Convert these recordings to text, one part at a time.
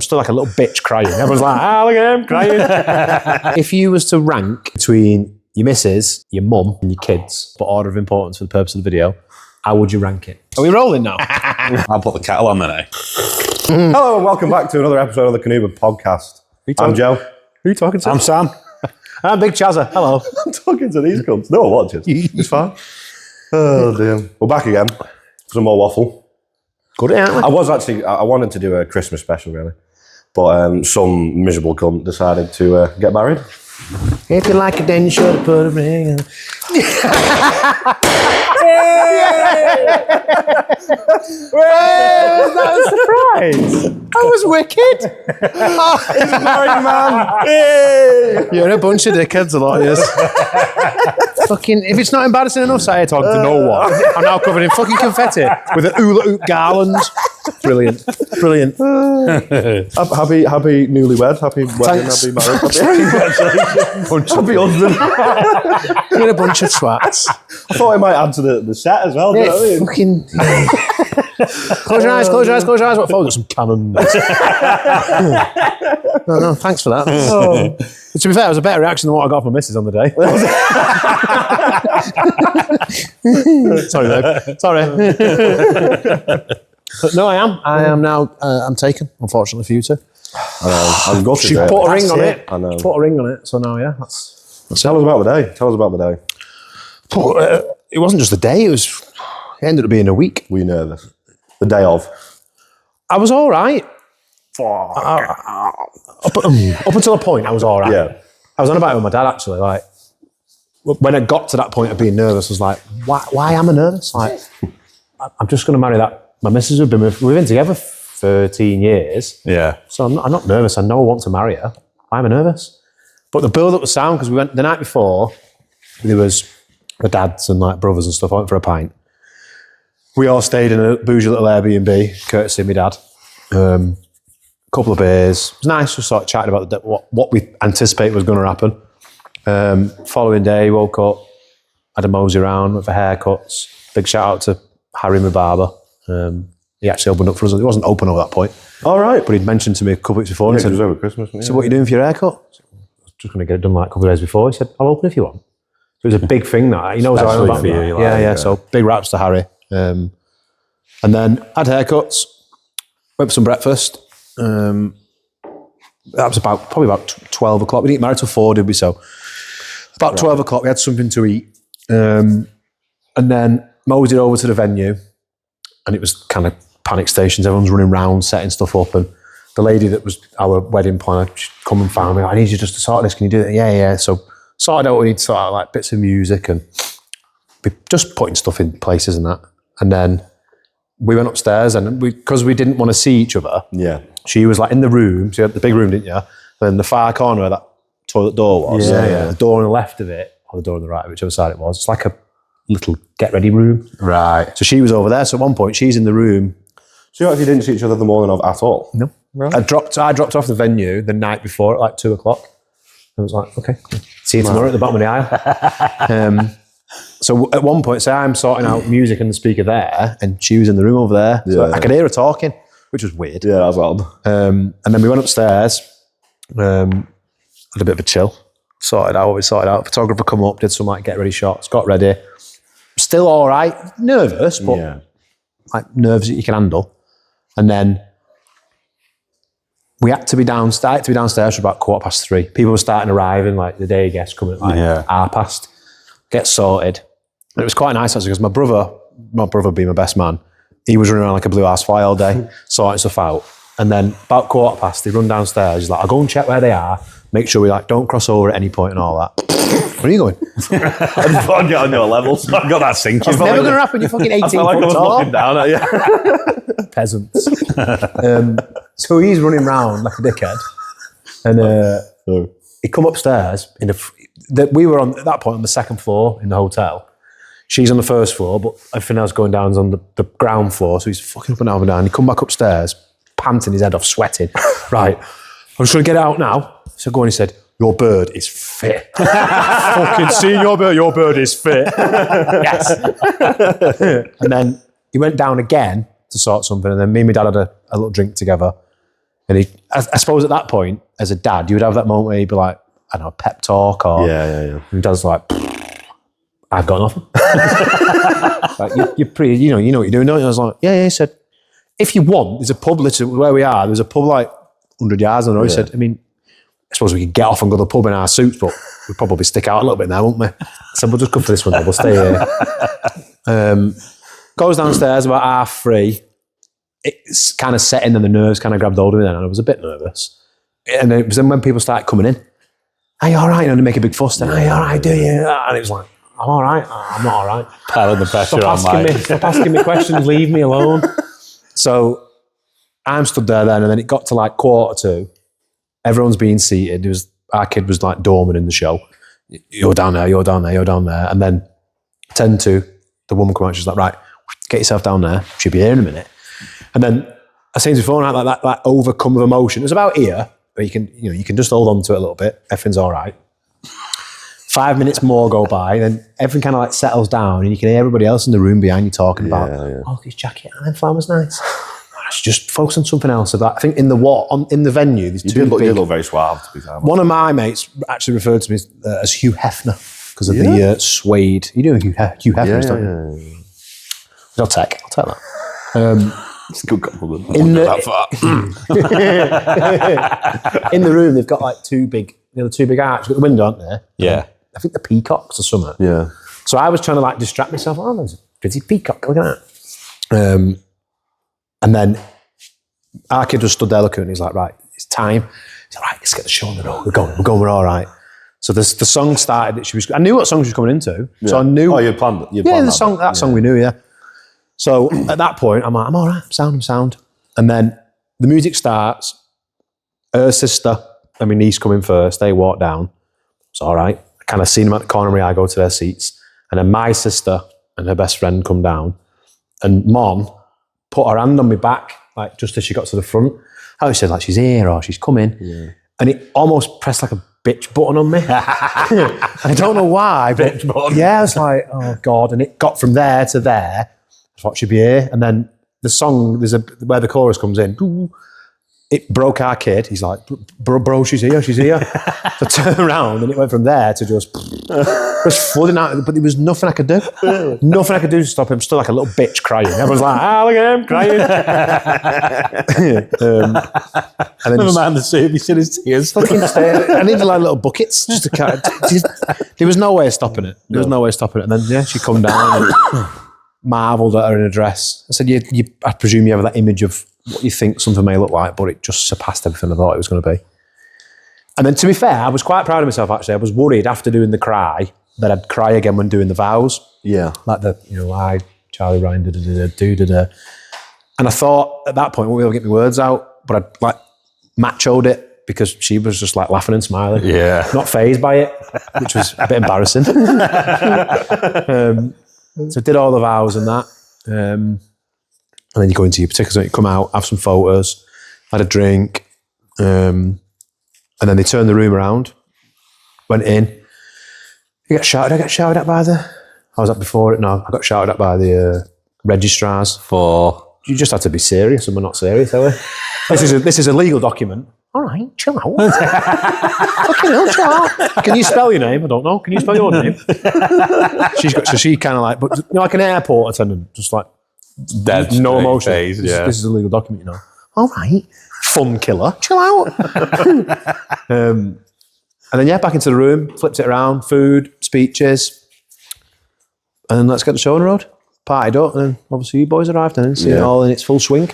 Still like a little bitch crying. Everyone's like, look at him crying. If you was to rank between your missus, your mum, and your kids, but order of importance for the purpose of the video, how would you rank it? Are we rolling now? I'll put the kettle on then, eh? Hello and welcome back to another episode of the Kanuber podcast. I'm Joe. Who are you talking to? I'm Sam. I'm Big Chazza. Hello. I'm talking to these cunts. No one watches. It's fine. Oh dear. We're back again. Some more waffle. Good, aren't we? I wanted to do a Christmas special really, but some miserable cunt decided to get married. If you like it, then you should put a ring on. That was a surprise. That was wicked. He's a married man. You're a bunch of dickheads, a lot of you. Fucking, if it's not embarrassing enough, say it on to no one. I'm now covered in fucking confetti with an hula hoop garland. Brilliant. Brilliant. Happy newlywed, happy wedding, happy marriage, happy husband. You're a bunch of twats. I thought I might add to the set as well. Yeah, You know what I mean? fucking. Close your eyes, close your eyes, close your eyes. What for? Got some cannon. No, thanks for that. Oh. To be fair, it was a better reaction than what I got from my missus on the day. Sorry, babe. Sorry. But no, I am now. I'm taken, unfortunately for you two. I'm gutted. She put a ring on it. I know. She put a ring on it. So now, yeah, that's Tell us about the day. Tell us about the day. it wasn't just a day. It ended up being a week. Were you nervous? The day of. I was all right. Up until a point, I was all right. Yeah. I was on about it with my dad, actually. Like, when it got to that point of being nervous, I was like, why am I nervous? Like, I'm just going to marry that. My missus, we've been together 13 years. Yeah. So I'm not nervous. I know I want to marry her. Why am I nervous? But the build-up was sound, because we went the night before, there was the dads and like brothers and stuff. I went for a pint. We all stayed in a bougie little Airbnb, courtesy of my dad. Couple of beers. It was nice, just sort of chatting about what we anticipated was going to happen. Following day, woke up, had a mosey around, went for haircuts. Big shout out to Harry, my barber. He actually opened up for us. It wasn't open at that point. All right. But he'd mentioned to me a couple weeks before. Yeah, He said, it was over Christmas. so what are you doing for your haircut? I was just going to get it done like a couple of days before. He said, I'll open if you want. So it was a big thing that, he knows how I am about for you, that. like, Yeah. So big raps to Harry. And then had haircuts, went for some breakfast. That was probably about 12 o'clock. We didn't get married till 4, did we? So about 12 o'clock, we had something to eat. And then moseyed over to the venue, and it was kind of panic stations. Everyone's running around, setting stuff up. And the lady that was our wedding planner, she'd come and found me. I need you just to sort this. Can you do it? Yeah. So sorted out what we need to sort out, like bits of music and just putting stuff in places and that. And then we went upstairs, and because we didn't want to see each other, she was like in the room. So you had the big room, didn't you? And then the far corner where that toilet door was. The door on the left of it, or the door on the right, whichever side it was. It's like a little get ready room. Right. So she was over there. So at one point, she's in the room. So you actually didn't see each other the morning of at all? No. Right. I dropped off the venue the night before at like 2 o'clock. I was like, okay, see you tomorrow at the bottom of the aisle. So at one point, say I'm sorting out music and the speaker there, and she was in the room over there. So I could hear her talking, which was weird. Yeah, that was odd. And then we went upstairs, had a bit of a chill, sorted out. Photographer come up, did some like get ready shots, got ready. Still all right, nervous, but like nerves that you can handle. And then we had to be downstairs for about 3:15. People were starting arriving, like the day guests coming at like 1:30. Get sorted. And it was quite nice actually, because my brother being my best man, he was running around like a blue ass fly all day, sorting stuff out. And then about 1:15, they run downstairs. He's like, I'll go and check where they are, make sure we like don't cross over at any point and all that. Where are you going? I just thought I'd get on your level, so I got that sinking. It's never going to happen. You're fucking 18 I felt like I was looking down at you. Peasants. So he's running around like a dickhead. And he come upstairs. We were at that point on the second floor in the hotel. She's on the first floor, but everything else going down is on the ground floor. So he's fucking up and down. He come back upstairs, panting his head off, sweating. Right. I'm just going to get it out now. So go on, he said, your bird is fit. Fucking seeing your bird is fit. Yes. And then he went down again to sort something, and then me and my dad had a little drink together. And I suppose at that point, as a dad, you would have that moment where you'd be like, I don't know, pep talk, or and Dad's like, I've got nothing. Like, you're pretty, you know what you're doing, don't you? I was like, yeah. He said, if you want, there's a pub literally where we are. There's a pub like 100 yards. I know. He said, I mean, I suppose we could get off and go to the pub in our suits, but we'd probably stick out a little bit now, wouldn't we? I said, we'll just go for this one. We'll stay here. Goes downstairs about 3:30. It's kind of setting, and the nerves kind of grabbed hold of me then, and I was a bit nervous. And it was then when people started coming in, are you all right? And they make a big fuss, then, are you all right, do you? And it was like, I'm all right. I'm not all right. Piling the pressure on, Stop asking me questions, leave me alone. So I'm stood there then, and then it got to like 1:45. Everyone's being seated. Our kid was like doorman in the show. You're down there, you're down there, you're down there. And then 10:10, the woman come out, she's like, right, get yourself down there. She'll be here in a minute. And then I seen before now that overcome of emotion. It was about here, but you can just hold on to it a little bit. Everything's all right. 5 minutes more go by, then everything kind of like settles down, and you can hear everybody else in the room behind you talking about, oh, look, his jacket, and then farmer's nice. I should just focus on something else. I think in the venue, there's two big. You look very suave, to be fair. One of my mates actually referred to me as Hugh Hefner because of the suede. You know Hugh Hefner, don't you? I'll take that. It's a good compliment. In the room, they've got like two big arches at the window, aren't they? Yeah. I think the peacocks or something. Yeah. So I was trying to like distract myself. Oh, there's a pretty peacock. Look at that. And then our kid was stood there looking, and he's like, right, it's time. He's like, right, let's get the show on the road. We're going, we're all right. So the song started. I knew what song she was coming into. Yeah. So I knew. Oh, you planned it. That song we knew, yeah. So at that point, I'm like, I'm all right, I'm sound. And then the music starts. Her sister and my niece come in first. They walk down. It's all right. I kind of seen them at the corner of my eye go to their seats. And then my sister and her best friend come down. And Mon put her hand on my back, like just as she got to the front. I said, like, she's here or she's coming. Yeah. And it almost pressed like a bitch button on me. I don't know why, but bitch button. Yeah, I was like, oh God. And it got from there to there. I thought she'd be here. And then the song, where the chorus comes in, it broke our kid. He's like, bro, she's here. So I turned around and it went from there to just flooding out. But there was nothing I could do. Nothing I could do to stop him. Still like a little bitch crying. Everyone's like, look at him crying. And then never mind the soup, he's in his tears. I needed like little buckets just to catch. There was no way of stopping it. And then, she come down and marvelled at her in a dress. I said, I presume you have that image of what you think something may look like, but it just surpassed everything I thought it was going to be. And then, to be fair, I was quite proud of myself, actually. I was worried after doing the cry that I'd cry again when doing the vows. Yeah. Like I, Charlie Ryan, da-da-da-da-da-da-da. And I thought at that point, I won't be able to get my words out, but I'd like machoed it because she was just like laughing and smiling. Yeah. Not fazed by it, which was a bit embarrassing. So I did all the vows and that. And then you go into your particulars, you come out, have some photos, had a drink, and then they turned the room around, went in. I got shouted at by I was up before it, no, I got shouted at by the registrars for, you just had to be serious, and we're not serious, are we? This is a legal document. All right, chill out. Fucking hell, chill out. Can you spell your name? I don't know. Can you spell your name? She kind of like, but like an airport attendant, just like, dead, no emotion. This is a legal document, All right, fun killer, chill out. And then back into the room, flipped it around, food, speeches, and then let's get the show on the road. Partied up, and then obviously you boys arrived and see it all in its full swing.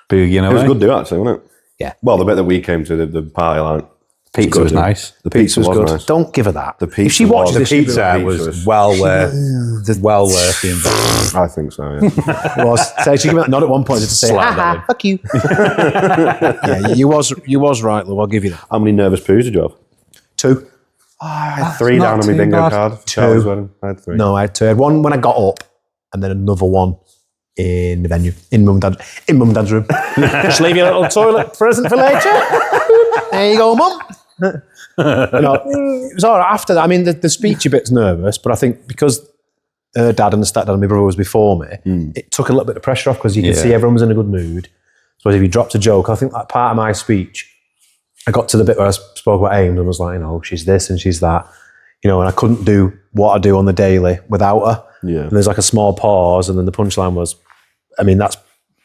Big, It was a good do actually, wasn't it? Yeah. Well, the bit that we came to, the party line. Pizza was nice. The pizza was good. Nice. Don't give her that. The pizza if she watches was, this, the pizza was well worth the investment. I think so, yeah. It was. So she gave me that nod at one point to say, fuck you. Yeah, you was right, Lou. I'll give you that. How many nervous poos did you have? 2. I had 3 down on my bingo card. 2. Wedding. I had 3. No, I had 2. I had one when I got up, and then another one in the venue, in mum and dad's room. Just leave your little toilet present for later. There you go, mum. It was all right after that. I mean, the speechy bit's nervous, but I think because her dad and the stepdad and my brother was before me, it took a little bit of pressure off because you can see everyone was in a good mood. So if you dropped a joke, I think that part of my speech, I got to the bit where I spoke about Ames and was like, she's this and she's that, and I couldn't do what I do on the daily without her. Yeah. And there's like a small pause, and then the punchline was, that's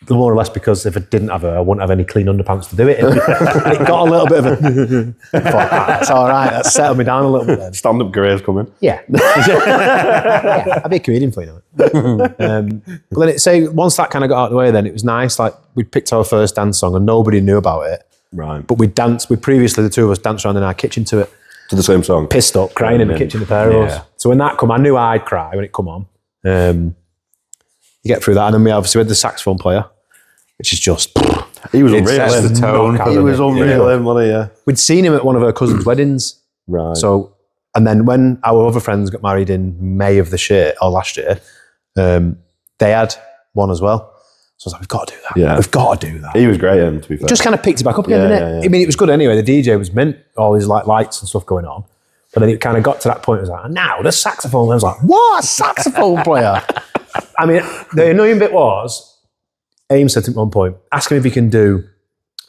more or less because if I didn't have her, I wouldn't have any clean underpants to do it. It got a little bit of a, I thought, that's all right, that settled me down a little bit then. Stand-up career's coming. Yeah. I'd be a comedian for you. But then once that kind of got out of the way, then it was nice. Like we picked our first dance song and nobody knew about it. Right. But we previously, the two of us danced around in our kitchen to it. To the same song? Pissed up, crying in the kitchen, the pair of us. So when that come, I knew I'd cry when it come on. You get through that, and then we obviously had the saxophone player, which is just... He was It unreal. sets the tone. He was unreal, wasn't he? Yeah. We'd seen him at one of her cousin's weddings. Right. So, and then when our other friends got married in May of this year, or last year, they had one as well. So I was like, we've got to do that. Yeah. We've got to do that. He was great, to be fair. Just kind of picked it back up again, didn't it? I mean, it was good anyway. The DJ was mint, all these like lights and stuff going on. But then it kind of got to that point, it was like, now the saxophone. I was like, what? A saxophone player? I mean, the annoying bit was, Ames said at one point, ask him if he can do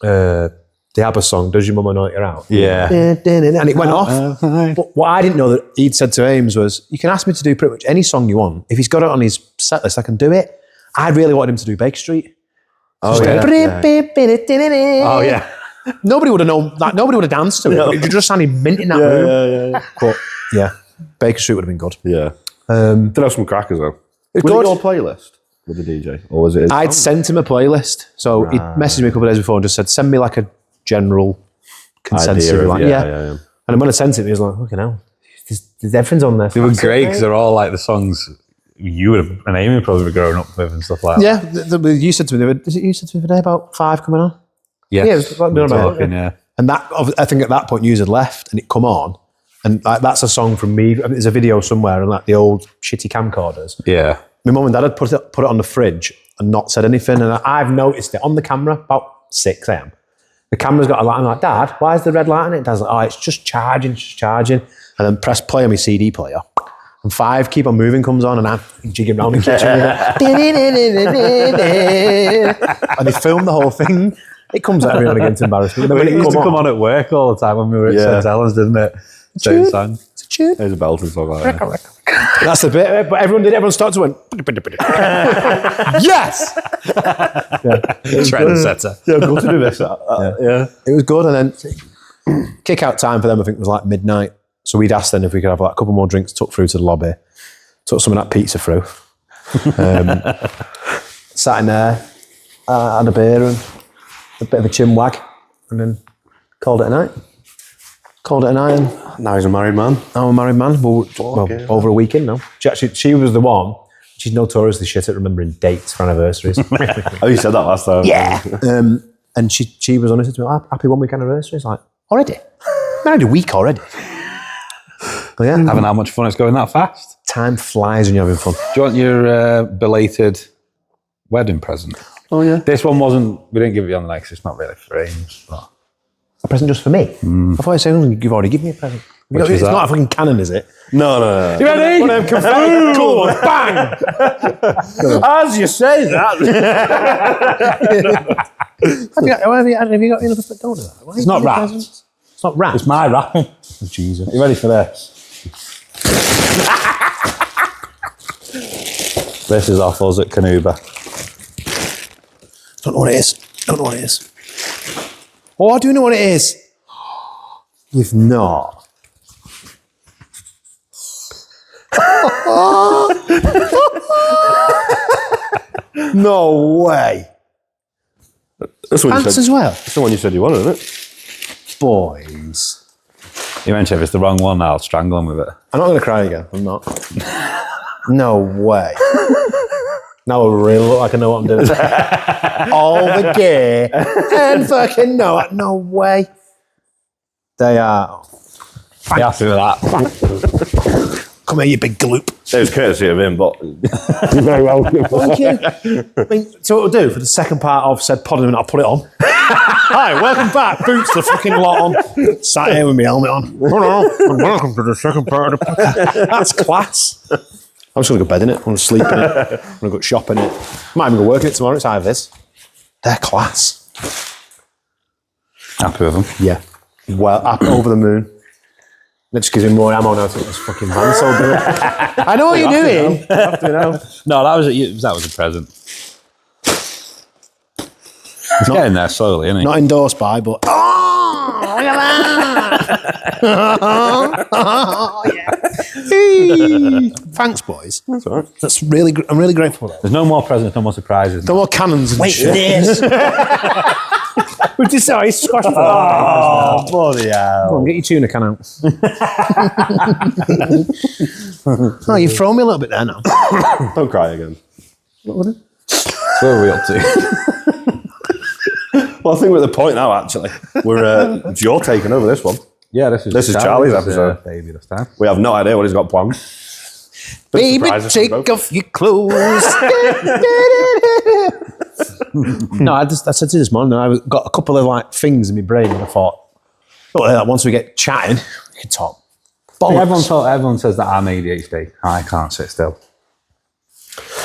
the ABBA song, Does Your Mama Know You're Out? Yeah. And it went off. But what I didn't know that he'd said to Ames was, you can ask me to do pretty much any song you want. If he's got it on his set list, I can do it. I really wanted him to do Baker Street. Oh, yeah. Oh, yeah. Nobody would have known that. Nobody would have danced to it. No. It just sounded mint in that room. But yeah, Baker Street would have been good. Yeah. Did have some crackers though. It Was good. it your playlist with the DJ? Or was it his I'd song? sent him a playlist. So he messaged me a couple of days before and just said, send me like a general consensus. Idea of- Like, yeah. And then when I sent it, he was like, okay, now everything's on there. They were great because they're all like the songs you would have, and Amy would probably be growing up with and stuff like that. Yeah, you said to me, is it you said to me today about 5 coming on? Yes. Yeah, it was like, We were about it, talking, yeah. And that, I think at that point, you had left and it come on. And like, that's a song from me. I mean, there's a video somewhere on like the old shitty camcorders. Yeah. My mum and dad had put it on the fridge and not said anything. And I've noticed it on the camera, about 6 a.m. The camera's got a light. I'm like, Dad, why is the red light on it? Dad's like, oh, it's just charging. And then press play on my CD player. And 5 Keep On Moving comes on and I'm jigging around the kitchen with it. And they filmed the whole thing. It comes out every now and again to embarrass me. And then when It used to come on at work all the time when we were at St. Helens, didn't it? Same song. It's a tune. There's a belting song like that. That's the bit. But everyone did. Everyone started to went, yes! Trendsetter. Yeah, good to do this. Yeah. It was good. And then kick out time for them, I think, was like midnight. So we'd asked then if we could have like a couple more drinks, took through to the lobby, took some of that pizza through. Sat in there, had a beer and a bit of a chin wag, and then called it a night. And Now he's a married man. I'm a married man. Well, over a weekend now. She was the one. She's notoriously shit at remembering dates for anniversaries. Oh, you said that last time. Yeah. And she was honest with me, happy 1 week anniversary. It's like, already? Married a week already. But yeah, Having how much fun it's going that fast. time flies when you're having fun. Do you want your belated wedding present? Oh, yeah. This one wasn't, we didn't give it you on the night 'cause it's not really for Ames. But A present just for me? I thought you said you've already given me a present. Which It's is that? not a fucking cannon, is it? No. You ready? One of them confetti. Cool. Bang! As you say that. Have you got another? Don't do that. Why It's not wrapped. presents? It's not wrapped. it's my wrapping. Oh, Jesus. You ready for this? This is off us at Kanuber. Don't know what it is. Oh, I do know what it is. You've not. No way. That's what you Pants said. as well. That's the one you said you wanted, isn't it? Boys. You mentioned if it's the wrong one, I'll strangle him with it. I'm not going to cry again. I'm not. No way. Now I really look like I know what I'm doing. All the gear and fucking no way. They are. You happy with that? Come here, you big gloop. It was courtesy of him, but You're very welcome. Thank you. I mean, so what we'll do for the second part of said pod, and I'll put it on. Hi, welcome back. Boots the fucking lot on. Sat here with my helmet on. Hello, and welcome to the second part of the podcast. That's class. I'm just going to go to bed in it. I'm going to sleep in it. I'm going to go shopping it. Might even go work in it tomorrow. It's either this. They're class. Happy with them. Yeah. Well, up over the moon. That just gives me more ammo now to get this fucking van sold. I know what you're doing. No, that was a present. It's getting there slowly, isn't it? Not endorsed by, but oh, look at that! Oh, yeah. Thanks, boys. that's all right. That's really. I'm really grateful for that. There's no more presents, no more surprises. No more cannons and Wait, shit. this. We just saw he's squashed. Oh, bloody hell. Go on, get your tuna can out. Oh, you've thrown me a little bit there now. Don't cry again. What are we up to? Well, I think we're at the point now, actually. It's you're taking over this one. Yeah, this is Charlie's episode. Baby this time. We have no idea what he's got planned. Baby, surprises from take both. off your clothes. No, I said to you this morning, I got a couple of like things in my brain, and I thought, once we get chatting, we can talk. Everyone says that I'm ADHD. I can't sit still.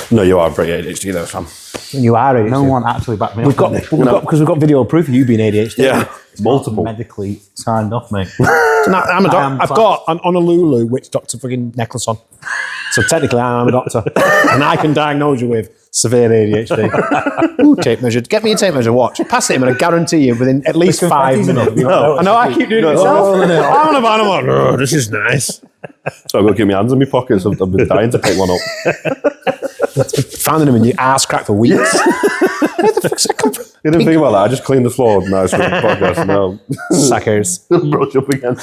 No, you are pretty ADHD though, Sam. And you are ADHD. No one actually backed me We've up. got because we've got video proof of you being ADHD. Yeah, multiple. Medically signed off, mate. I'm a doctor. I've got an Honolulu witch doctor fucking necklace on. So technically, I'm a doctor, and I can diagnose you with severe ADHD. Ooh, tape measure. Get me a tape measure. Watch. Pass it him, and I guarantee you within at least 5 minutes. No. I know. I keep doing it myself. I'm on a van. I'm like, oh, this is nice. So I've got to keep my hands in my pockets. I've been dying to pick one up. Finding them in your ass crack for weeks. Where the fuck's that come from? You didn't think about that. I just cleaned the floor. Nice for the podcast. No. Suckers. Brush up again.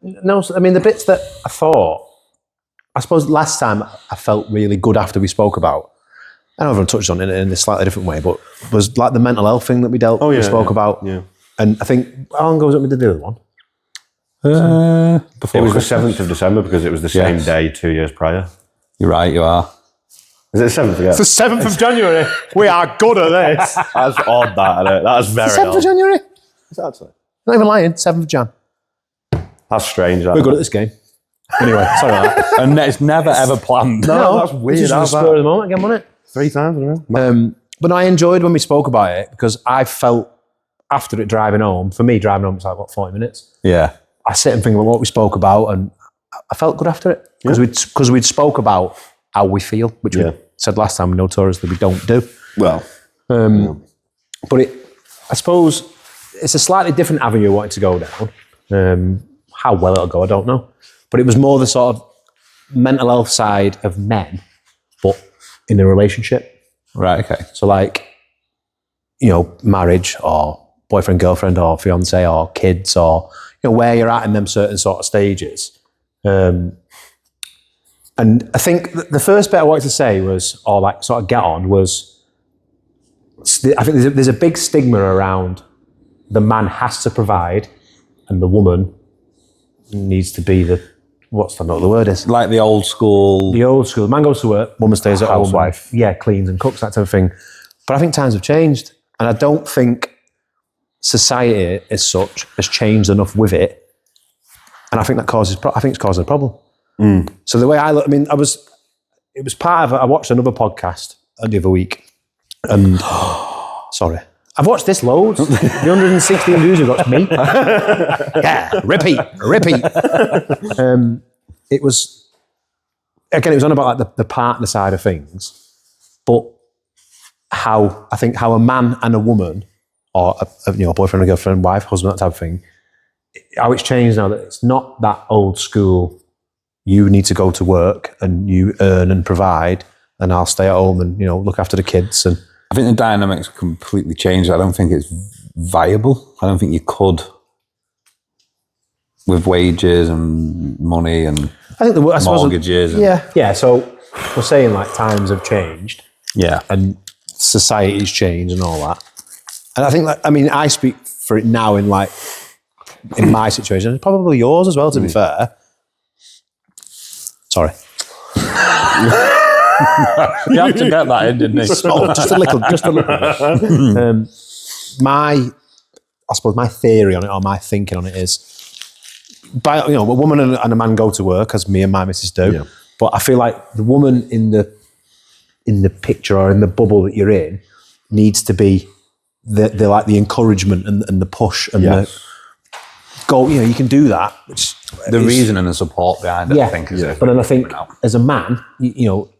No, I mean, the bits that I thought, I suppose last time I felt really good after we spoke about, I don't know if I touched on it in a slightly different way, but was like the mental health thing that we we spoke about. Yeah. And I think, how long ago was it we did the other one? It was the 7th of December because it was the same day 2 years prior. You're right, you are. Is it the 7th again? It's the 7th of January. We are good at this. That's odd, that, isn't it? That is very 7th odd. of January. Is it actually? Not even lying, 7th of Jan. That's strange. That. We're good at this game. Anyway, sorry about that. And it's never ever planned. No, that's weird. It's just How's a spur of that? the moment again, wasn't it? 3 times in a row. But I enjoyed when we spoke about it because I felt after it driving home, for me driving home was like, 40 minutes? Yeah. I sit and think about what we spoke about and I felt good after it because we'd spoke about how we feel, which we said last time notoriously we don't do. Well, But I suppose it's a slightly different avenue I wanted to go down. How well it'll go, I don't know. But it was more the sort of mental health side of men, but in a relationship. Right, okay. So like, marriage or boyfriend, girlfriend or fiance or kids or, where you're at in them certain sort of stages. And I think the first bit I wanted to say was, or like sort of get on was, I think there's a big stigma around the man has to provide and the woman needs to be the, what's the word is? Like the old school. The old school. Man goes to work, woman stays at home. Housewife. Yeah, cleans and cooks, that type of thing. But I think times have changed. And I don't think society as such has changed enough with it. And I think I think it's causing a problem. So the way I look, I mean, it was part of, I watched another podcast the other week. And, sorry. I've watched this loads. The 160 views have got me. Yeah, repeat. It was on about like the partner side of things, but how a man and a woman, or a boyfriend, a girlfriend, wife, husband, that type of thing, how it's changed now that it's not that old school. You need to go to work and you earn and provide, and I'll stay at home and look after the kids and. I think the dynamics completely changed. I don't think it's viable. I don't think you could with wages and money and I think mortgages. Yeah. So we're saying like times have changed. Yeah. And society's changed and all that. And I think I speak for it now in like in my situation, and probably yours as well, to be fair. Sorry. You have to get that in, didn't he? Oh, just a little bit. I suppose my theory on it, or my thinking on it is, a woman and a man go to work, as me and my missus do. Yeah. But I feel like the woman in the picture or in the bubble that you're in needs to be the encouragement and the push and the go. You can do that. Which The reason and the support behind it, I think, is But then I think as a man,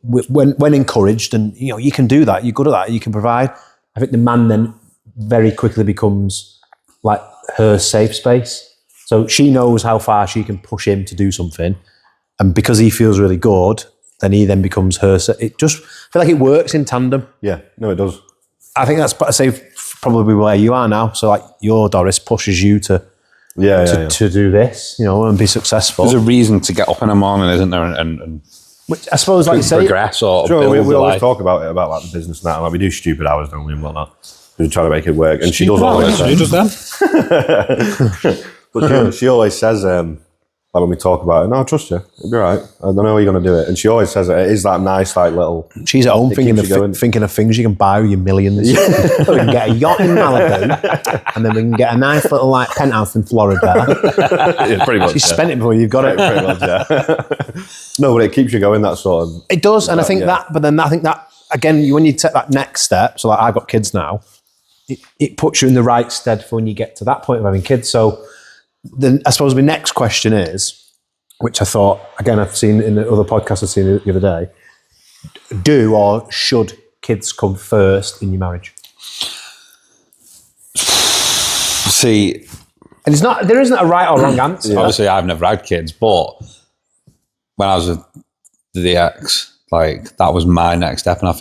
when encouraged, and you can do that, you're good at that, you can provide. I think the man then very quickly becomes like her safe space. So she knows how far she can push him to do something, and because he feels really good, then he then becomes her. I feel like it works in tandem. Yeah, no, it does. I think that's, I say, probably where you are now. So like your Doris pushes you to do this, and be successful. There's a reason to get up in the morning, isn't there? And which I suppose, like you say, progress or Sure, build we the always life. talk about it, about like the business and that, and like we do stupid hours, don't we, and whatnot. We try to make it work, and she does always. Who does that? But she always says, like when we talk about it, no, I trust you. It'll be all right. I don't know how you're going to do it. And she always says it is that nice, like little. She's at home thinking keeps you going. thinking of things you can buy with your millions. Yeah. We can get a yacht in Malibu, and then we can get a nice little like penthouse in Florida. Yeah, pretty much. She's spent it before you've got it. Pretty much, yeah. No, but it keeps you going. That sort of. It does, and I think that. But then I think that again, when you take that next step. So like I've got kids now. It puts you in the right stead for when you get to that point of having kids. So then I suppose my next question is, which I thought, again, I've seen in the other podcasts I've seen the other day, do or should kids come first in your marriage? See, and there isn't a right or wrong answer. obviously I've never had kids, but when I was with the ex, like that was my next step. And I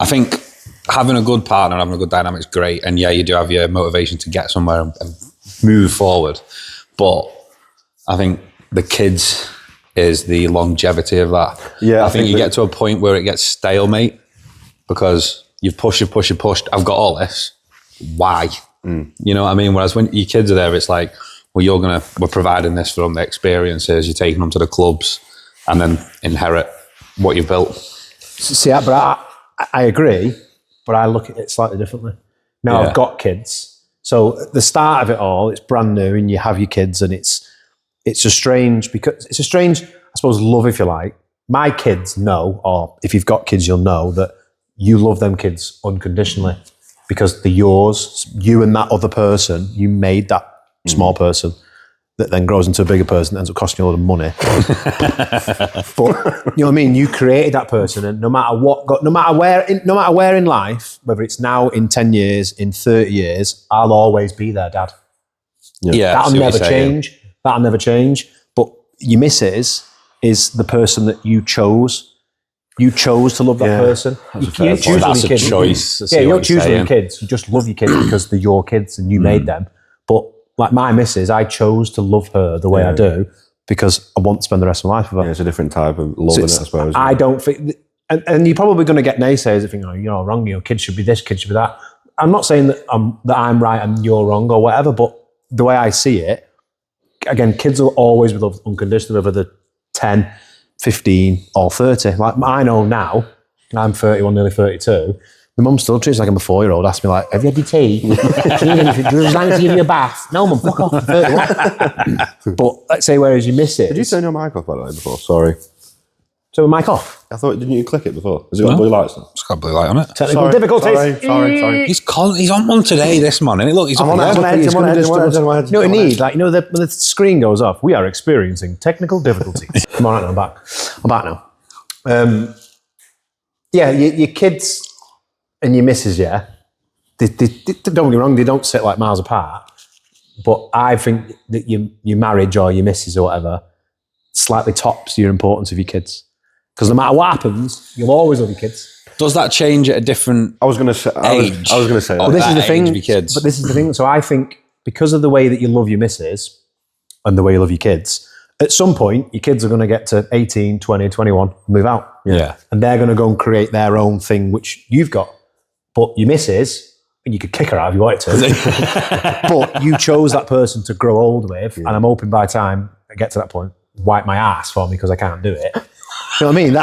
think having a good partner, having a good dynamic is great. And yeah, you do have your motivation to get somewhere and move forward. But I think the kids is the longevity of that. Yeah, I think you get to a point where it gets stalemate because you've pushed. I've got all this. Why? You know what I mean? Whereas when your kids are there, it's like, well, we're providing this for them, the experiences, you're taking them to the clubs and then inherit what you've built. See, but I agree, but I look at it slightly differently. Now I've got kids. So at the start of it all, it's brand new and you have your kids and it's a strange, I suppose, love, if you like. My kids know, or if you've got kids, you'll know that you love them kids unconditionally because they're yours. You and that other person, you made that small person that then grows into a bigger person that ends up costing you a lot of money. But you know what I mean? You created that person, and no matter where in life, whether it's now, in 10 years, in 30 years, I'll always be their dad. Yeah, That'll never change. That'll never change. But your missus is the person that you chose. You chose to love that person. You choose That's your a kids. choice. Yeah, you don't choose your kids. You just love your kids because they're your kids and you made them. But like my missus, I chose to love her the way I do because I want to spend the rest of my life with her. Yeah, it's a different type of love, in it, I suppose. I don't think, and you're probably going to get naysayers that think, oh, you're wrong, kids should be this, kids should be that. I'm not saying that I'm right and you're wrong or whatever, but the way I see it, again, kids will always be loved unconditionally, whether they're 10, 15 or 30. Like I know now, I'm 31, nearly 32, my mum still treats me like I'm a 4-year-old, asks me like, have you had your tea? Do you need anything? Do you like to give you a bath? No, mum, fuck off, I'm 31. But let's say, whereas you miss it. Did you turn your mic off, by the way, before? Sorry. So the mic off? I thought, didn't you click it before? Has it got blue lights now? It's got a blue light on it. Technical difficulties. Sorry. He's on one today, this morning. Look, he's on on there. edge, I'm on edge. You know what you need? Like, when the screen goes off, we are experiencing technical difficulties. I'm all right now, I'm back now. Yeah, your kids and your missus, they don't get me wrong, they don't sit like miles apart. But I think that your marriage or your missus or whatever slightly tops your importance of your kids. Because no matter what happens, you'll always love your kids. Does that change at a different I was going to say that. But this is the thing. Of your kids? But this is the thing. So I think because of the way that you love your missus and the way you love your kids, at some point, your kids are going to get to 18, 20, 21, move out. Yeah. And they're going to go and create their own thing, which you've got. But your missus, and you could kick her out if you wanted to. But you chose that person to grow old with, and I'm hoping by the time I get to that point, wipe my ass for me because I can't do it. You know what I mean?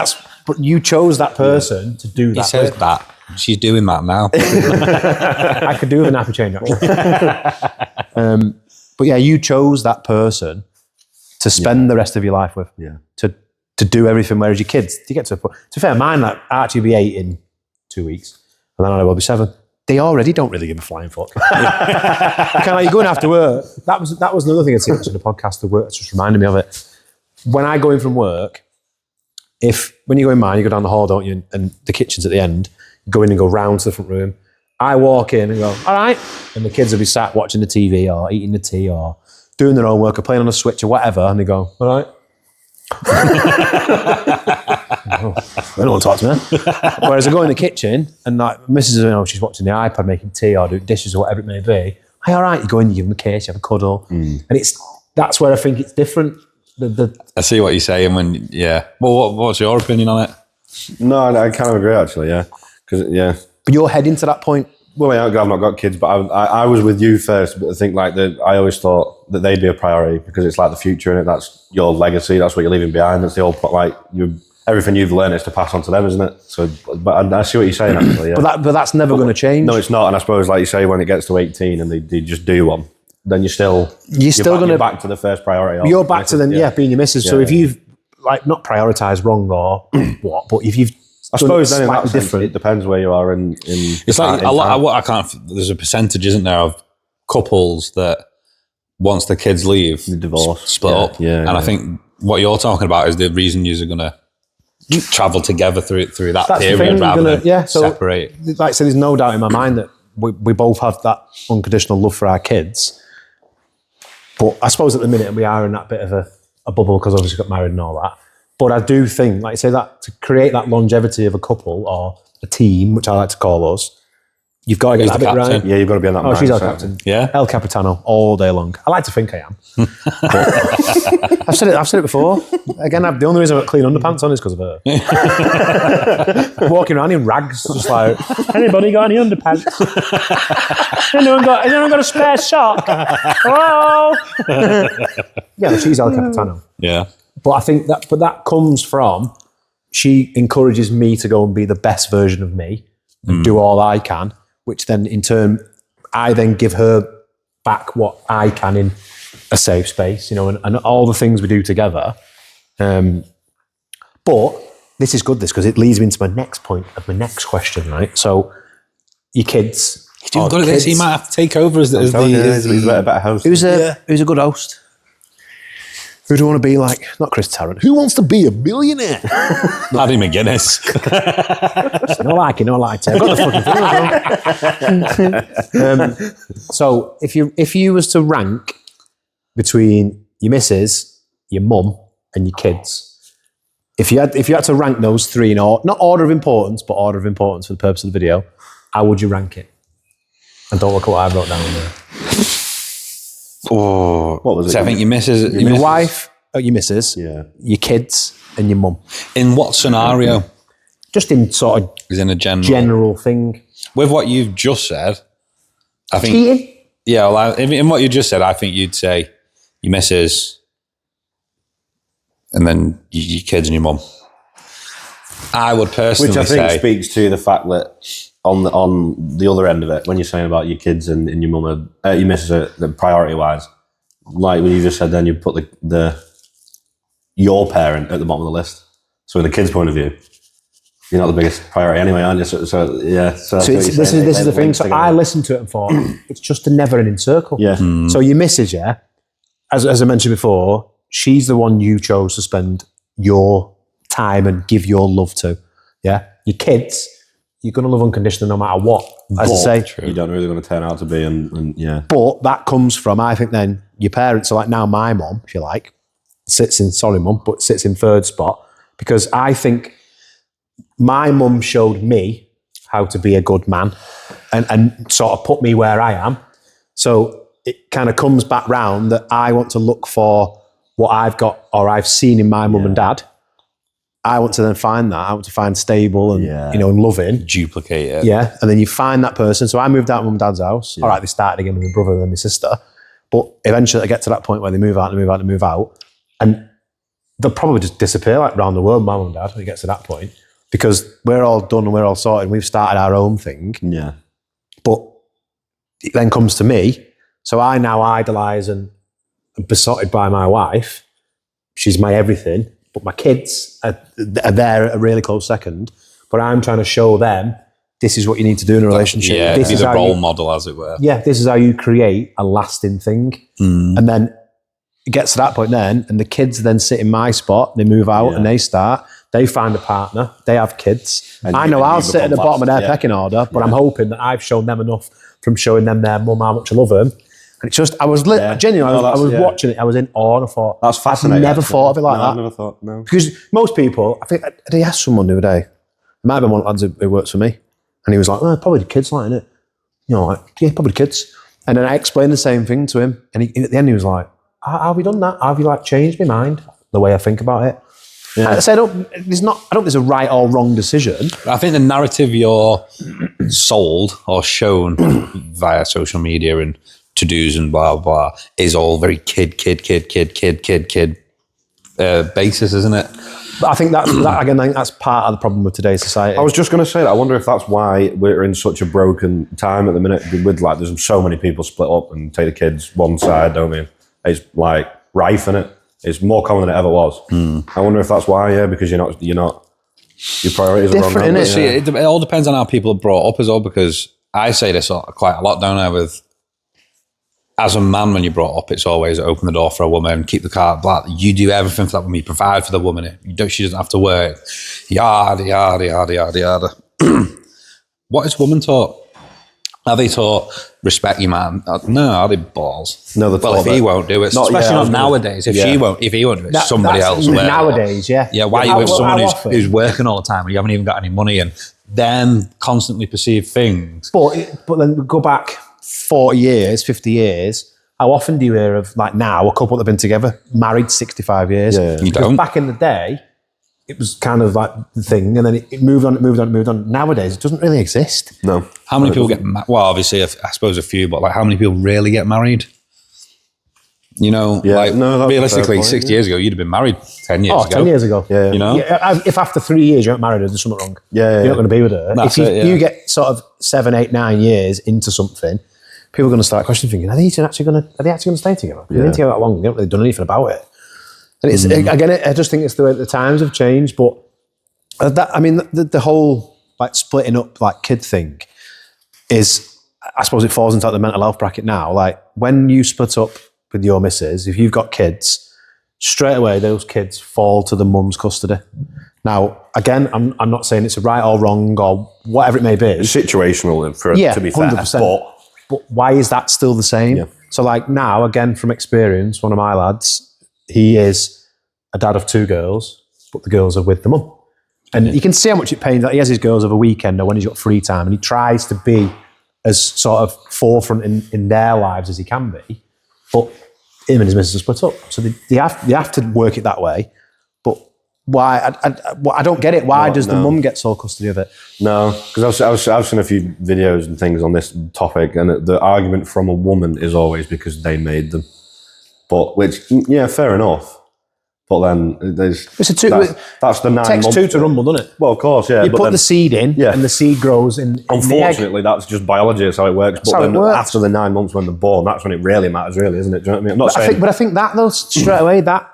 But you chose that person to do that. He says that. She's doing that now. I could do with a nappy change, actually. But yeah, you chose that person to spend the rest of your life with. Yeah. To do everything, whereas your kids, you get to a point. To be fair, mine, like, Archie will be 8 in 2 weeks, and then I will be 7. They already don't really give a flying fuck. Kind of like you're going after work. That was another thing I'd seen on the podcast. The work just reminded me of it. When I go in from work, when you go in mine, you go down the hall, don't you? And the kitchen's at the end. You go in and go round to the front room. I walk in and go, all right. And the kids will be sat watching the TV or eating the tea or doing their own work or playing on a Switch or whatever. And they go, all right. They don't want to talk to me. Whereas I go in the kitchen and like Mrs. She's watching the iPad making tea or doing dishes or whatever it may be. Hey, all right, you go in, you give them a kiss, you have a cuddle. And that's where I think it's different. I see what you're saying Well, what's your opinion on it? No, I kind of agree actually, yeah. But you're heading to that point. Well, I've not got kids, but I was with you first. But I think I always thought that they'd be a priority because it's like the future in it. That's your legacy. That's what you're leaving behind. That's the whole everything you've learned is to pass on to them, isn't it? So, but I see what you're saying actually. Yeah. But that's never going to change. No, it's not. And I suppose, like you say, when it gets to 18 and they just do one, then you're still going to back to the first priority. You're back to being your missus. So if you've like not prioritised wrong or what, but if you've I suppose then in that sense, different. it depends where you are in it's like a lot. I can't. There's a percentage, isn't there, of couples that once the kids leave, divorce, split up. And I think what you're talking about is the reason you're going to travel together through that period rather than separate. Like I said, there's no doubt in my mind that we both have that unconditional love for our kids. But I suppose at the minute we are in that bit of a bubble because obviously got married and all that. But I do think, like I say, that to create that longevity of a couple or a team, which I like to call us, you've got to get that bit right. Yeah, you've got to be on that. Oh, she's our captain. Yeah, El Capitano all day long. I like to think I am. I've said it before. Again, the only reason I've got clean underpants on is because of her. Walking around in rags, just like, anybody got any underpants? Anyone got a spare sock? Hello? Yeah, she's El Capitano. Yeah. But I think that comes from she encourages me to go and be the best version of me and do all I can, which then in turn, I then give her back what I can in a safe space, and all the things we do together. But this is good, because it leads me into my next point of my next question, right? So your kids. He's doing good at this. He might have to take over as he's a better host. He was a good host. Who do you want to be like? Not Chris Tarrant. Who wants to be a millionaire? Paddy McGuinness. No like it. I've got the fucking thing. So if you was to rank between your missus, your mum, and your kids, if you had to rank those three in not order of importance, but order of importance for the purpose of the video, how would you rank it? And don't look at what I wrote down there. Oh, what was it? So I think your missus, your wife, your missus, your kids, and your mum. In what scenario? Just in sort of in a general thing. With what you've just said, I think. Cheating? Yeah, well, in what you just said, I think you'd say your missus, and then your kids and your mum. I would personally say, which I think speaks to the fact that on the other end of it, when you're saying about your kids and your mum, your missus, the priority wise, like when you just said, then you put your parent at the bottom of the list. So, in the kids' point of view, you're not the biggest priority anyway, aren't you? So this is the thing. So I listened to it and thought it's just a never-ending circle. Yeah. So your missus, as I mentioned before, she's the one you chose to spend your time and give your love to. Yeah. Your kids, you're going to love unconditionally no matter what. As I say, you don't know who they're going to turn out to be, and yeah. But that comes from, I think, then your parents. So like now, my mum, if you like, sits in third spot, because I think my mum showed me how to be a good man and sort of put me where I am. So it kind of comes back round that I want to look for what I've got or I've seen in my mum and dad I want to then find that. I want to find stable and, you know, and loving. Duplicate it. Yeah. And then you find that person. So I moved out of mum and dad's house. All right, they started again with my brother and then my sister. But eventually I get to that point where they move out and move out and move out. And they'll probably just disappear like around the world, my mum and dad, when it gets to that point. Because we're all done and we're all sorted and we've started our own thing. Yeah. But it then comes to me. So I now idolise and am besotted by my wife. She's my everything. But my kids are there at a really close second. But I'm trying to show them this is what you need to do in a relationship. Yeah, this be is the how role you, model, as it were. yeah, this is how you create a lasting thing. And then it gets to that point then, and the kids then sit in my spot, they move out and they start, they find a partner, they have kids. And I you- know and I'll you sit at the become bottom of their last, pecking order, but I'm hoping that I've shown them enough from showing them their mum how much I love them. And it's just, I was genuinely, No, I was that's- watching it, I was in awe, and I thought, That's fascinating. I've never actually. thought of it like No, that. I've never thought, no. Because most people, I think, they asked someone the other day, it might have been one of the lads who works for me, and he was like, oh, probably the kids like it. You know, like, yeah, probably the kids. And then I explained the same thing to him, and at the end he was like, how have you done that? How have you like changed my mind, the way I think about it? I said, I don't think there's a right or wrong decision. I think the narrative you're sold or shown via social media and to-dos and blah, blah, is all very kid basis, isn't it? But I think that again, I think that's part of the problem with today's society. I was just going to say that. I wonder if that's why we're in such a broken time at the minute. With like, there's so many people split up and take the kids one side, don't we? It's like rife in it. It's more common than it ever was. I wonder if that's why. Yeah, because you're not. Your priorities are wrong. Different, aren't innit? they? See, it all depends on how people are brought up as well, because I say this quite a lot, don't I, with as a man, when you're brought up, it's always open the door for a woman, keep the car black. You do everything for that woman, you provide for the woman. She doesn't have to work. Yada, yada, yada, yada, yada. What is woman taught? Are they taught respect your man? No, are they balls? No, they're well, taught if he that- won't do it, Not- especially yeah, I was not gonna- nowadays. If yeah. he won't do it, somebody That's else will. nowadays, yeah. Yeah, why are you How- with someone how often? who's working all the time and you haven't even got any money, and then constantly perceive things? But then we go back 40 years, 50 years. How often do you hear of, like now, a couple that have been together, married 65 years? Yeah. You Because don't. back in the day, it was kind of like the thing, and then it moved on. Nowadays, it doesn't really exist. No. How many people get well, obviously, I suppose a few, but like how many people really get married? You know, Yeah, like no, that's a realistically, fair point, 60 years ago, you'd have been married 10 years ago. 10 years ago. Yeah. You know? Yeah, if after 3 years you aren't married, there's something wrong. Yeah, You're not going to be with her. That's if it, yeah. you get sort of 7, 8, 9 years into something, people are going to start questioning, thinking, are they actually going to stay together? They've been together that long, they haven't really done anything about it. And it's again, I just think it's the way the times have changed. But the whole like splitting up like kid thing is, I suppose it falls into like, the mental health bracket now. Like when you split up with your missus, if you've got kids, straight away those kids fall to the mum's custody. Now, again, I'm not saying it's a right or wrong or whatever it may be. It's situational, to be fair. 100%. But why is that still the same? Yeah. So like now, again, from experience, one of my lads, he is a dad of 2 girls, but the girls are with the mum. And you can see how much it pains. Like he has his girls over a weekend or when he's got free time, and he tries to be as sort of forefront in their lives as he can be. But him and his missus are split up. So they have to work it that way. But why? I don't get it. Why does the mum get sole custody of it? No, because I've seen a few videos and things on this topic, and the argument from a woman is always because they made them. But which, yeah, fair enough. But then there's It's a two. that's the 9 Takes months. 2 to rumble, doesn't it? Well, of course, yeah. You but put then, the seed in, Yeah. and the seed grows in the egg. unfortunately, that's just biology. That's how it works. That's but how then it works. after the 9 months when they're born, that's when it really matters, really, isn't it? Do you know what I mean? I'm not saying. But I think that though straight away that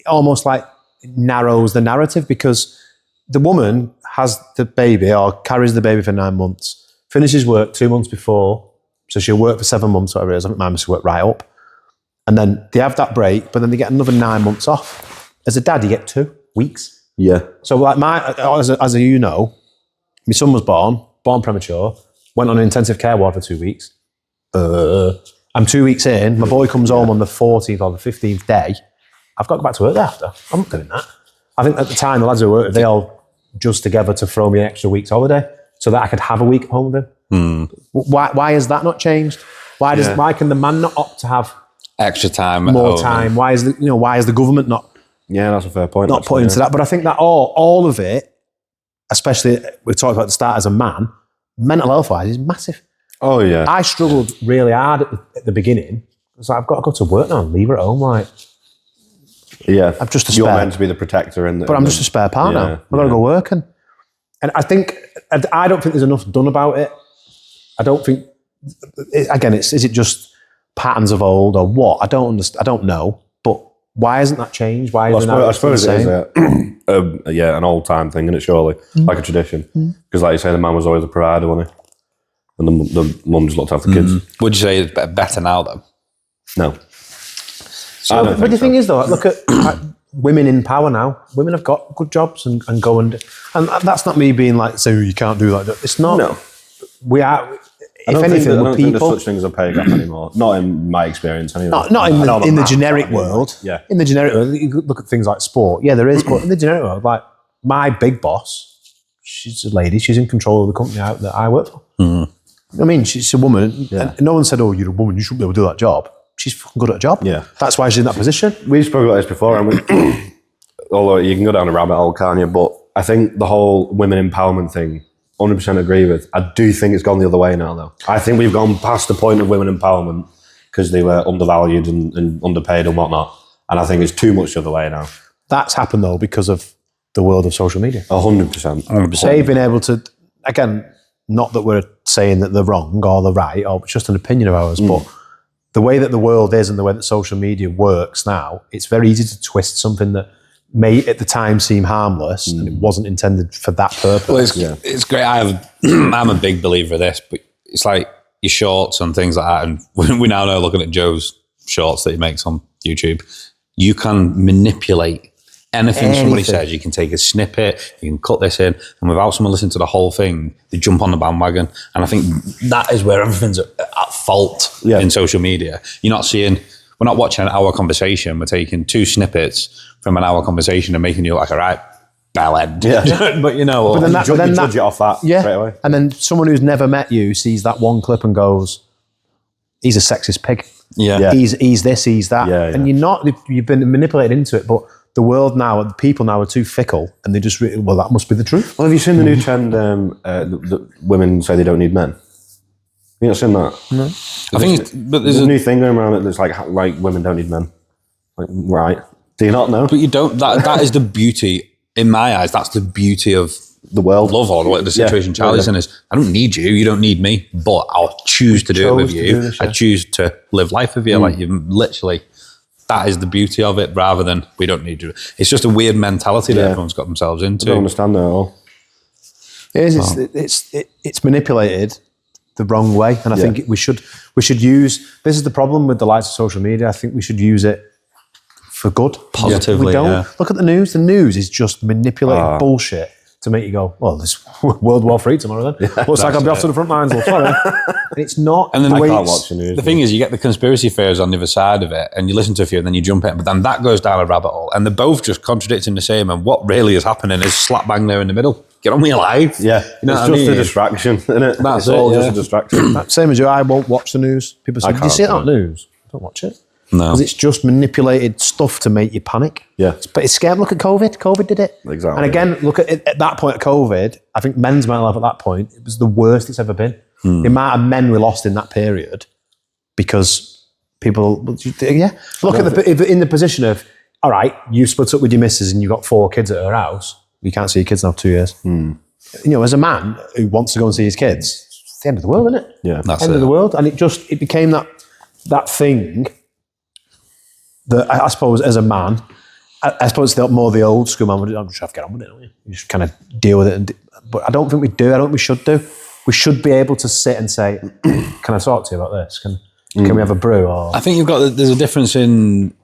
almost like narrows the narrative, because the woman has the baby or carries the baby for 9 months, finishes work 2 months before, so she'll work for 7 months, whatever it is. I think mine must work right up, and then they have that break, but then they get another 9 months off. As a dad, you get 2 weeks. yeah. So like as you know, my son was born premature, went on an intensive care ward for 2 weeks. I'm 2 weeks in, my boy comes home on the 14th or the 15th day. I've got to go back to work after. I'm not doing that. I think at the time, the lads who worked, they all just together to throw me an extra week's holiday so that I could have a week at home with him. Why has that not changed? Why can the man not opt to have Extra time at more home. time? Why is the government not Yeah, that's a fair point. Not put into that, but I think that all of it, especially we talked about the start as a man, mental health wise is massive. Oh yeah. I struggled really hard at the beginning. It's like I've got to go to work now and leave her at home. Like, yeah, I'm just a You're spare. meant to be the protector, But I'm just a spare part now. I've got to go working. And I think, I don't think there's enough done about it. I don't think, again, is it just patterns of old or what? I don't understand. I don't know. But why hasn't that changed? Why is I suppose it is an old time thing, isn't it? Surely, like a tradition. Because, like you say, the man was always the provider, wasn't he? And the mum just looked after the kids. Would you say it's better now, though? No. But the thing is, though, look at women in power now. Women have got good jobs and go and that's not me being like, so you can't do that. It's not. No. We are. I don't If anything, think we're there's people. such thing as a pay gap anymore. Not in my experience, anyway. Not in the generic world. Yeah. In the generic world, you look at things like sport. Yeah, there is, but in the generic world, like my big boss, she's a lady. She's in control of the company that I work for. I mean, she's a woman. And no one said, "Oh, you're a woman. You shouldn't be able to do that job." She's fucking good at a job. Yeah. That's why she's in that position. We've spoken about this before, and although you can go down a rabbit hole, can't you? But I think the whole women empowerment thing, 100% agree with. I do think it's gone the other way now, though. I think we've gone past the point of women empowerment because they were undervalued and underpaid and whatnot. And I think it's too much the other way now. That's happened though because of the world of social media. 100%. They've been able to, again, not that we're saying that they're wrong or they're right, or it's just an opinion of ours, but the way that the world is and the way that social media works now, it's very easy to twist something that may at the time seem harmless and it wasn't intended for that purpose. Well, it's great. I'm a big believer of this, but it's like your shorts and things like that. And we now know, looking at Joe's shorts that he makes on YouTube, you can manipulate anything somebody says. You can take a snippet, you can cut this in, and without someone listening to the whole thing, they jump on the bandwagon. And I think that is where everything's at fault in social media. We're not watching an hour conversation. We're taking 2 snippets from an hour conversation and making you look like a right bellend. Yeah. But you judge it off that straight away. And then someone who's never met you sees that one clip and goes, he's a sexist pig. Yeah. He's this, he's that. And you've been manipulated into it, but the world now, the people now are too fickle and they just, that must be the truth. Well, have you seen the new trend that women say they don't need men? You not seen that? No. I think there's a new thing going around that's like women don't need men. Like, right. Do you not know? But you don't, that is the beauty, in my eyes, that's the beauty of the world. Love or the situation Charlie's in is, I don't need you don't need me, but I'll choose to do it with you. I choose to live life with you. Like you literally, that is the beauty of it rather than we don't need you. It's just a weird mentality that everyone's got themselves into. I don't understand that at all. It is, it's manipulated the wrong way. And I think we should use, this is the problem with the likes of social media. I think we should use it for good. Positively, we don't. Look at the news. The news is just manipulated bullshit to make you go, well, there's World War III tomorrow then. Looks like I'll be off to the front lines. Well, sorry. And it's not. And then I can't watch the news. The thing is, you get the conspiracy theories on the other side of it and you listen to a few and then you jump in, but then that goes down a rabbit hole and they're both just contradicting the same. And what really is happening is slap bang there in the middle. Get on with your life. Yeah. You know it's just a distraction, isn't it? That's it's all just a distraction. Same as you, I won't watch the news. People say, did you see it on the news? Don't watch it. No. Because it's just manipulated stuff to make you panic. Yeah. But it's scary. Look at COVID. COVID did it. Exactly. And again, look at that point of COVID, I think men's mental health at that point, it was the worst it's ever been. The amount of men we lost in that period because people, Look at in the position of, all right, you split up with your missus and you've got 4 kids at her house. You can't see your kids now for 2 years. As a man who wants to go and see his kids, it's the end of the world, isn't it? Yeah. That's end of the world. And it became that thing that I suppose as a man, I suppose it's more the old school man. I'm just have to get on with it, don't you? You just kind of deal with it. But I don't think we do. I don't think we should do. We should be able to sit and say, can I talk to you about this? Can we have a brew? Or I think there's a difference in,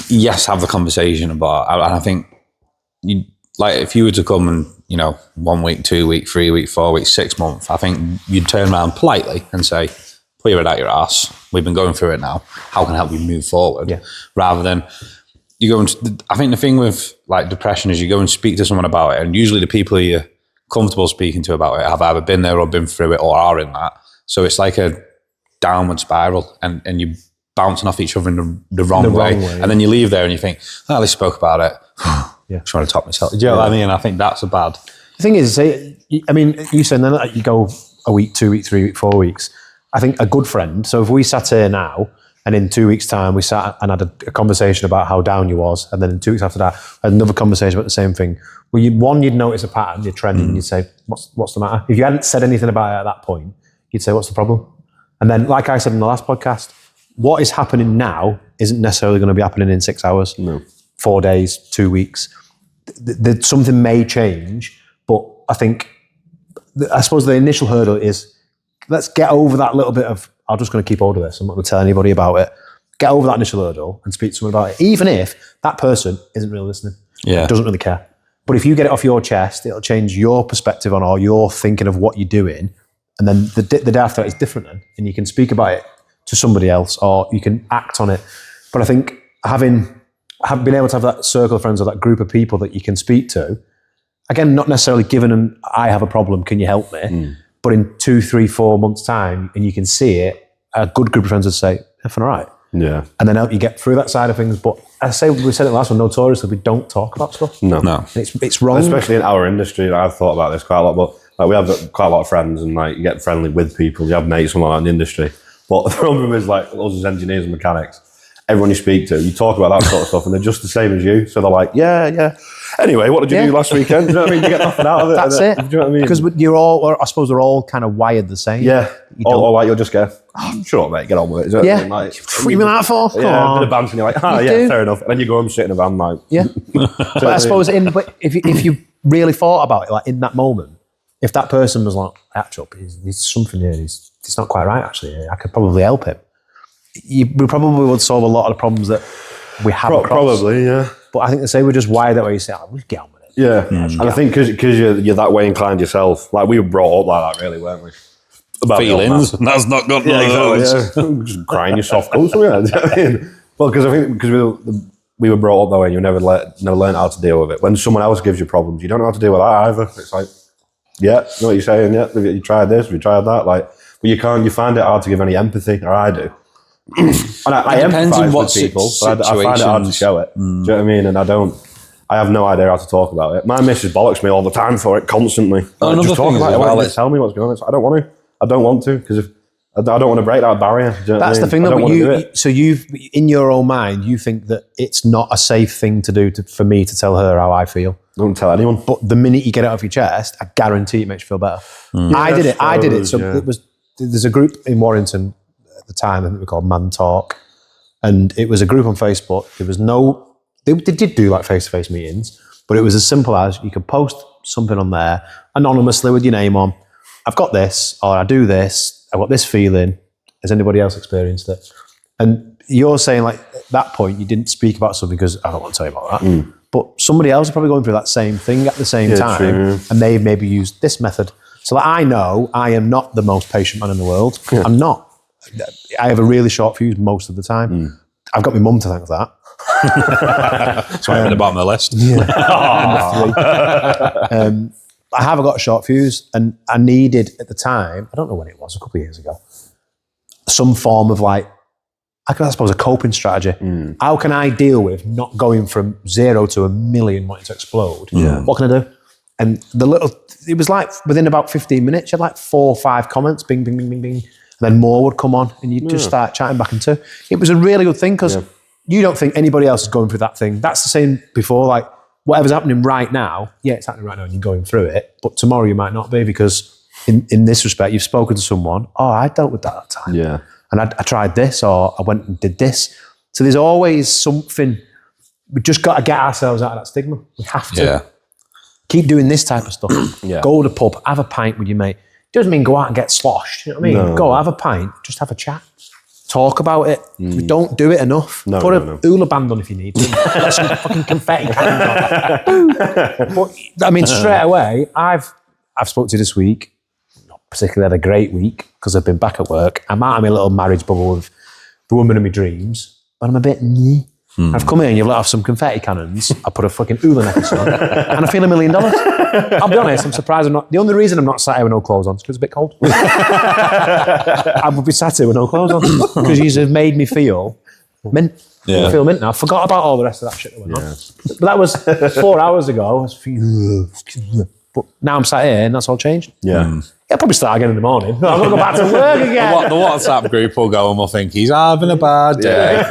yes, have the conversation about, and I think if you were to come and, 1 week, 2 week, 3 week, 4 weeks, 6 months, I think you'd turn around politely and say, clear it out your ass. We've been going through it now. How can I help you move forward? Yeah. Rather than you go and, I think the thing with like depression is you go and speak to someone about it, and usually the people you're comfortable speaking to about it have either been there or been through it or are in that. So it's like a downward spiral, and you bouncing off each other in the wrong way. And then you leave there and you think, oh, they spoke about it. Yeah. Trying to top myself. Do you know what I mean? I think that's a bad. The thing is, I mean, you said then you go a week, 2 weeks, 3 weeks, 4 weeks. I think a good friend. So if we sat here now and in 2 weeks' time we sat and had a conversation about how down you was, and then in 2 weeks after that, had another conversation about the same thing. Well, you'd notice a pattern, you'd trend, and you'd say, "What's the matter?" If you hadn't said anything about it at that point, you'd say, "What's the problem?" And then, like I said in the last podcast, what is happening now isn't necessarily going to be happening in 6 hours, 4 days, 2 weeks. Something may change, but I suppose the initial hurdle is, let's get over that little bit of, I'm just going to keep hold of this, I'm not going to tell anybody about it. Get over that initial hurdle and speak to someone about it, even if that person isn't really listening, doesn't really care. But if you get it off your chest, it'll change your perspective on, or your thinking of what you're doing. And then the day after that is different then. And you can speak about it to somebody else, or you can act on it. But I think having been able to have that circle of friends or that group of people that you can speak to, again, not necessarily giving them, I have a problem, can you help me? But in 2, 3, 4 months' time, and you can see it, a good group of friends would say, "Everything all right?" Yeah. And then help you get through that side of things. But I say, we said it last one, notoriously, we don't talk about stuff. No. And it's wrong. Especially in our industry, and I've thought about this quite a lot, but like, we have quite a lot of friends, and like, you get friendly with people, you have mates and all that in the industry. But the problem is, like, us as engineers and mechanics, everyone you speak to, you talk about that sort of stuff, and they're just the same as you. So they're like, yeah. Anyway, what did you do last weekend? Do you know what I mean? You get nothing out of it. That's it. Do you know what I mean? Because you're all, or I suppose they're all kind of wired the same. Yeah. Or like, you'll just go, shut up, mate, get on with it. Do you know what I mean? Like, What you mean that for? yeah, a bit of banter, and you're like, do. fair enough. And then you go and sit in a van, like, Yeah. But I suppose if you really thought about it, like in that moment, if that person was like, "Actually, there's something here, it's not quite right, actually, I could probably help him," we probably would solve a lot of the problems that we have across. Probably, yeah. But I think they say we're just wired that way. You say, "We'll get on with it." Yeah. And I think because you're that way inclined yourself, like, we were brought up like that, really, weren't we? About Feelings. That's not got Yeah, exactly, yeah. Just crying your soft coats. Yeah. Do you know what I mean? Well, because I think because we were brought up that way, and you never learned how to deal with it. When someone else gives you problems, you don't know how to deal with that either. It's like, yeah, know what you're saying. Yeah, have you tried this? Have you tried that? Like, but you find it hard to give any empathy, or I do. And I depends empathise on what with people, but I find it hard to show it. Do you know what I mean? And I have no idea how to talk about it. My missus bollocks me all the time for it, constantly. Like, just talk about it. Well, just tell me what's going on. I don't want to. I don't want to, because I don't want to break that barrier. Do you know That's what I the thing, mean? though. So you've, in your own mind, you think that it's not a safe thing to do for me to tell her how I feel. Don't tell anyone. But the minute you get it off your chest, I guarantee it makes you feel better. I did it. So there's a group in Warrington at the time, I think we called Man Talk, and it was a group on Facebook. There was they did do like face-to-face meetings, but it was as simple as you could post something on there anonymously with your name on. I've got this, or I do this, I've got this feeling. Has anybody else experienced it? And you're saying, like, at that point, you didn't speak about something because I don't want to tell you about that. But somebody else is probably going through that same thing at the same time, true. and they've maybe used this method. So like, I know I am not the most patient man in the world. I'm not. I have a really short fuse most of the time. I've got my mum to thank for that. So I'm at the bottom of the list. I have got a short fuse, and I needed at the time, I don't know when it was, a couple of years ago, some form of, like, I suppose a coping strategy. How can I deal with not going from 0 to 1,000,000 wanting to explode? What can I do? And it was like within about 15 minutes, you had like 4 or 5 comments, bing, bing, bing, bing, bing. And then more would come on, and you'd just start chatting back into. It was a really good thing, because you don't think anybody else is going through that thing. That's the same before, like, whatever's happening right now, it's happening right now and you're going through it, but tomorrow you might not be, because in this respect, you've spoken to someone, I dealt with that at the time. Yeah. And I tried this, or I went and did this. So there's always something. We just got to get ourselves out of that stigma. We have to. Yeah. Keep doing this type of stuff. Go to the pub, have a pint with your mate. It doesn't mean go out and get sloshed. You know what I mean? No. Go have a pint, just have a chat. Talk about it. We don't do it enough. Put a hula band on if you need to. Get some fucking confetti. But, I mean, straight away, I've spoke to you this week. Not particularly had a great week, because I've been back at work. I'm out of my little marriage bubble with the woman of my dreams, but I'm a bit I've come in, you've let off some confetti cannons, I put a fucking hula necklace on, and I feel $1 million. I'll be honest, I'm surprised I'm not. The only reason I'm not sat here with no clothes on is because it's a bit cold. I would be sat here with no clothes on because you have made me feel mint. Yeah. I feel mint now. I forgot about all the rest of that shit that went on. But that was 4 hours ago. I was feeling, but now I'm sat here and that's all changed. Yeah. I'll probably start again in the morning. I'm going to go back to work again. The WhatsApp group will go and we'll think he's having a bad day.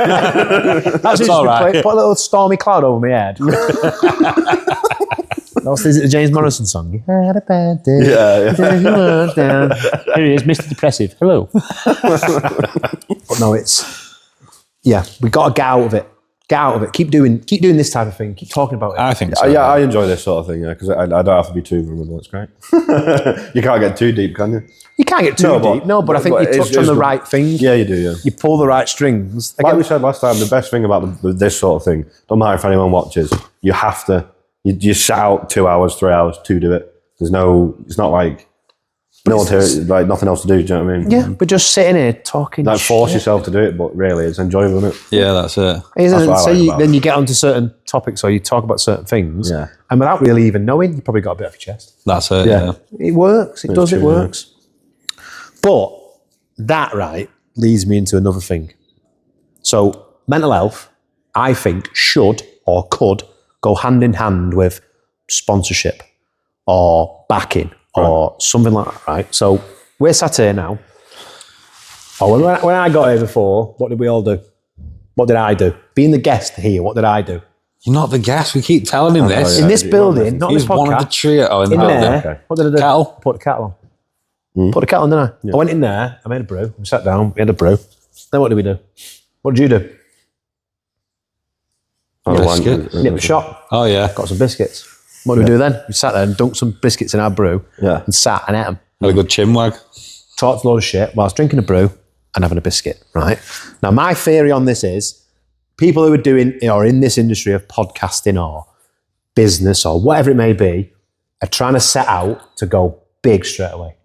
That's all right. Put a little stormy cloud over my head. Is it the James Morrison song? You had a bad day. Yeah. Here he is, Mr. Depressive. Hello. But no, we got to get out of it. Get out of it. Keep doing this type of thing. Keep talking about it. I think so. Yeah, I enjoy this sort of thing, because I don't have to be too vulnerable. It's great. You can't get too deep, can you? You can't get too deep. But I think you touch on the right things. Yeah, you do, yeah. You pull the right strings. Like we said last time, the best thing about this sort of thing, don't matter if anyone watches, you have to, you set out 2 hours, 3 hours to do it. It's not like, like nothing else to do, do you know what I mean? Yeah, but just sitting here talking Like force shit. yourself to do it, but really it's enjoyable, isn't it? Yeah, that's it. Isn't what I it? So like about then you get onto certain topics or you talk about certain things, Yeah. and without really even knowing, you probably got a bit off your chest. That's it, Yeah. yeah. It works. It It's works. But that, right, leads me into another thing. So mental health, I think, should or could go hand in hand with sponsorship or backing or something like that, right? So we're sat here now. Oh, when I got here before, what did we all do? What did I do? Being the guest here, what did I do? You're not the guest. We keep telling him this. yeah. In this building, not in this He's one of the podcast, trio in the in building. there, Okay. what did I do? Kettle. Put the kettle on. Put the kettle on, didn't I? I went in there, I made a brew, we sat down, we had a brew. Then what did we do? What did you do? Biscuit. Nipped the shop, Oh, yeah. got some biscuits. What did we do then? We sat there and dunked some biscuits in our brew Yeah. and sat and ate them. Had a good chinwag. Talked a load of shit whilst drinking a brew and having a biscuit, right? Now, my theory on this is people who are doing or in this industry of podcasting or business or whatever it may be are trying to set out to go big straight away.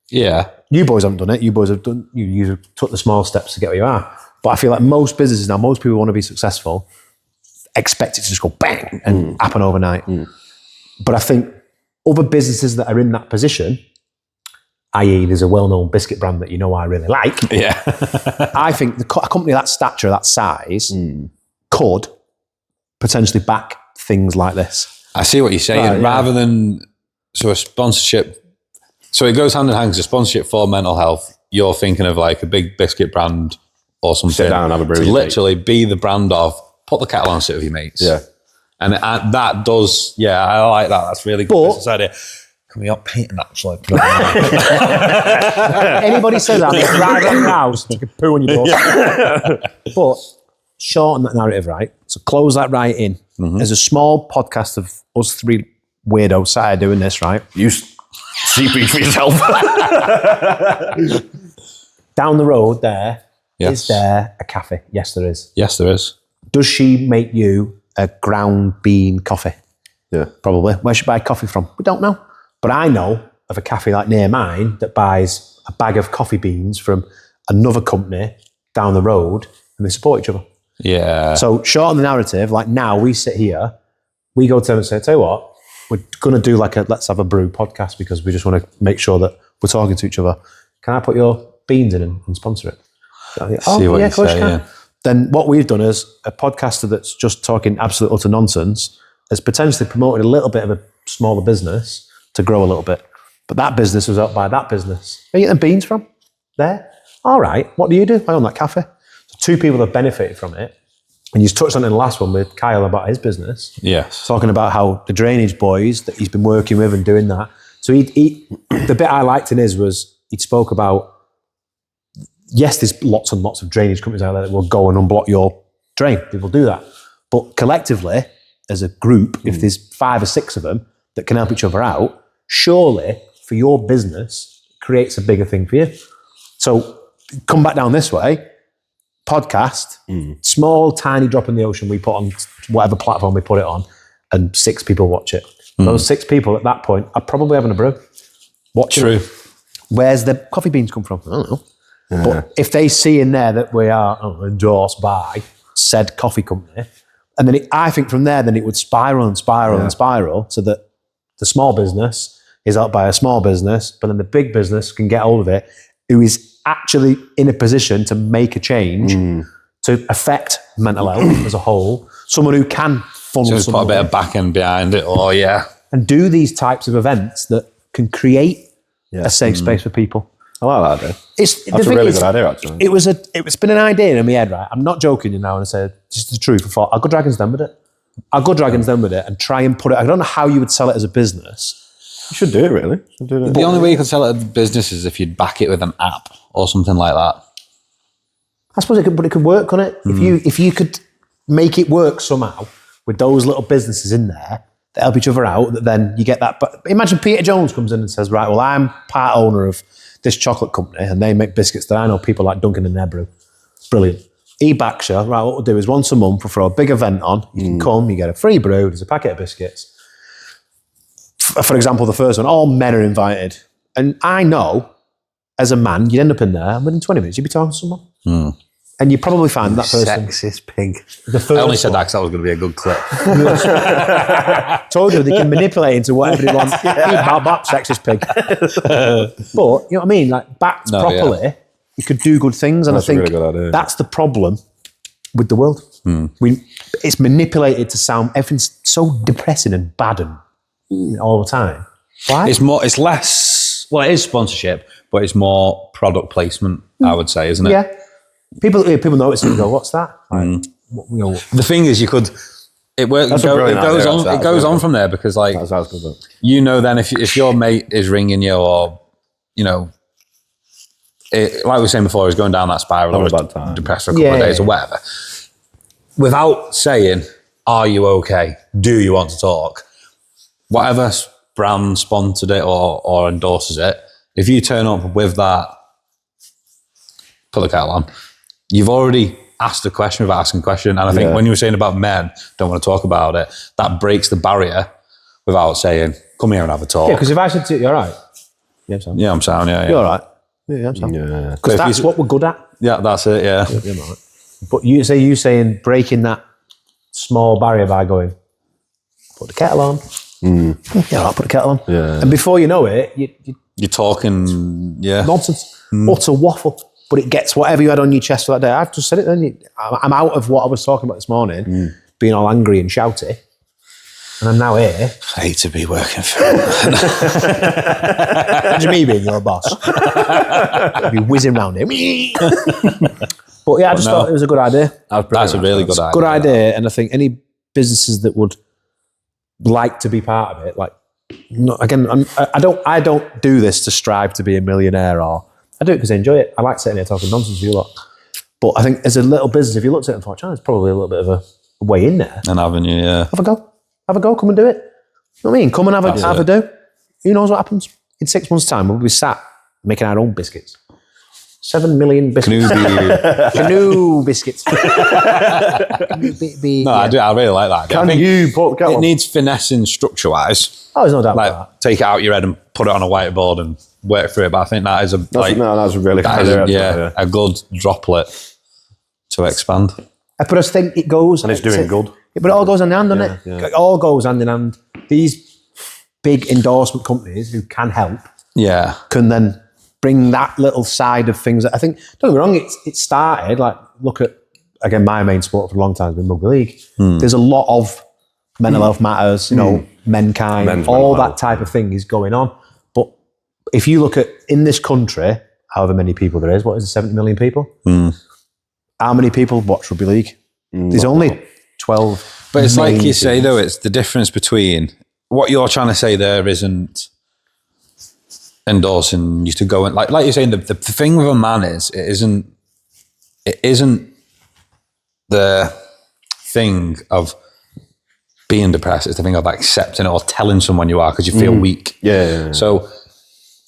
Yeah. You boys haven't done it. You boys have done. You took the small steps to get where you are. But I feel like most businesses now, most people who want to be successful, expect it to just go bang and happen overnight. But I think other businesses that are in that position, i.e., there's a well-known biscuit brand that you know I really like. Yeah. I think a company of that stature, that size, could potentially back things like this. I see what you're saying. Right, yeah. Rather than, so a sponsorship, so it goes hand in hand because a sponsorship for mental health, you're thinking of like a big biscuit brand or something. Sit down and have a brew To with your literally be the brand of, put the kettle on, sit with your mates. Yeah. And that does, yeah, I like that. That's really good But- business idea. Can we up painting that? So Anybody says that, they drive around your house, take a poo on your door. But shorten that narrative, right? So close that right in. There's a small podcast of us three weirdos sat here doing this, right? You sleeping for yourself. Down the road there, Yes. is there a cafe? Yes, there is. Yes, there is. Does she make you a ground bean coffee? Yeah. Probably. Where she buy coffee from? We don't know. But I know of a cafe like near mine that buys a bag of coffee beans from another company down the road and they support each other. Yeah. So short on the narrative, like now we sit here, we go to them and say, tell you what, we're going to do like a let's have a brew podcast because we just want to make sure that we're talking to each other. Can I put your beans in and sponsor it? So I think, See what you of course say, you can. yeah. Then what we've done is a podcaster that's just talking absolute utter nonsense has potentially promoted a little bit of a smaller business to grow a little bit. But that business was out by that business. Where are you getting beans from? There. All right. What do you do? I own that cafe. So two people have benefited from it. And you touched on it in the last one with Kyle about his business. Yes. Talking about how the drainage boys that he's been working with and doing that. So he the bit I liked in his was he spoke about, yes, there's lots and lots of drainage companies out there that will go and unblock your drain. People do that. But collectively, as a group, if there's 5 or 6 of them that can help each other out, surely for your business, it creates a bigger thing for you. So come back down this way, podcast, small, tiny drop in the ocean we put on whatever platform we put it on, and 6 people watch it. Those 6 people at that point are probably having a brew. Watching True. it. Where's the coffee beans come from? I don't know. But if they see in there that we are endorsed by said coffee company. And then I think from there, then it would spiral and spiral and spiral so that the small business is helped by a small business, but then the big business can get hold of it, who is actually in a position to make a change to affect mental health as a whole. Someone who can funnel So just put a bit of back end behind it. Oh, yeah. and do these types of events that can create a safe space for people. I like that idea. That's a really good idea, actually. It's been an idea in my head, right? I'm not joking you now, and I said, just the truth. I thought, I'll go Dragon's Den with it. I'll go Dragon's Den with it and try and put it. I don't know how you would sell it as a business. You should do it, really. The only way you could sell it as a business is if you'd back it with an app or something like that. I suppose it could work, couldn't it? If you could make it work somehow with those little businesses in there that help each other out, that then you get that. But imagine Peter Jones comes in and says, right, well, I'm part owner of this chocolate company and they make biscuits that I know people like Duncan and Nebrew. Brilliant. He backs you. Right, what we'll do is once a month we'll throw a big event on. You can come, you get a free brew, there's a packet of biscuits. For example, the first one, all men are invited. And I know, as a man, you'd end up in there and within 20 minutes you'd be talking to someone. And you probably find that person. Sexist pig. The first I only said one. that because that was going to be a good clip. Told you they can manipulate into whatever they want. Bop, sexist pig. But you know what I mean? Like backed properly, you could do good things. And That's I think a really good idea. that's the problem with the world. It's manipulated to sound everything's so depressing and bad and all the time. Why? It's less, well, it is sponsorship, but it's more product placement, I would say, isn't it? Yeah. People notice it and go, what's that? Like, The thing is, it goes on from there because, like, That's good. you know, then if your mate is ringing you or, you know, like we were saying before, is going down that spiral or Having a bad time. depressed for a couple of days or whatever, without saying, are you okay? Do you want to talk? Whatever brand sponsored it or endorses it, if you turn up with that, put the kettle on, you've already asked a question without asking a question. And I think when you were saying about men don't want to talk about it, that breaks the barrier without saying, come here and have a talk. Yeah, because if I said to you, you're all right. Yeah, I'm sound. Yeah, I'm sound, yeah. You're all right. Yeah, I'm sound. Yeah. Because that's what we're good at. Yeah, that's it, yeah. Yeah, right. But you saying breaking that small barrier by going, put the kettle on. Yeah, I'll put the kettle on. Yeah. And before you know it, You're talking, yeah. nonsense, utter waffle. But it gets whatever you had on your chest for that day. I've just said it then. I'm out of what I was talking about this morning, being all angry and shouty. And I'm now here. I hate to be working for Imagine me being your boss. I'd be whizzing around here. But yeah, I just thought it was a good idea. That's a really good idea. Good idea. And I think any businesses that would like to be part of it, like, again, I don't do this to strive to be a millionaire, or I do it because I enjoy it. I like sitting here talking nonsense to you lot. But I think as a little business, if you looked at it and thought, there's probably a little bit of a way in there. An avenue, yeah. Have a go, come and do it. You know what I mean? Come and have a do. Who knows what happens? In 6 months' time, we'll be sat making our own biscuits. 7 million biscuits. Canoe biscuits. No, I really like that. I think it needs finessing structure-wise. Oh, there's no doubt Like, about that. take it out your head and put it on a whiteboard and work through it. But I think that is That's a really good idea. a good droplet to expand. But I think it goes... And it's doing good. But it all goes hand in hand, doesn't it? Yeah. It all goes hand in hand. These big endorsement companies who can help Yeah. can then bring that little side of things. I think, don't get me wrong, it started, like, look at, again, my main sport for a long time has been rugby league. There's a lot of mental health matters, menkind, Men's all mental that health. type of thing is going on. But if you look at, in this country, however many people there is, what is it, 70 million people? How many people watch rugby league? There's only 12. But it's like you main say, teams. though, it's the difference between what you're trying to say there isn't endorsing you to go and like you're saying, the thing with a man is it isn't the thing of being depressed, it's the thing of accepting it or telling someone you are because you feel weak. Yeah. So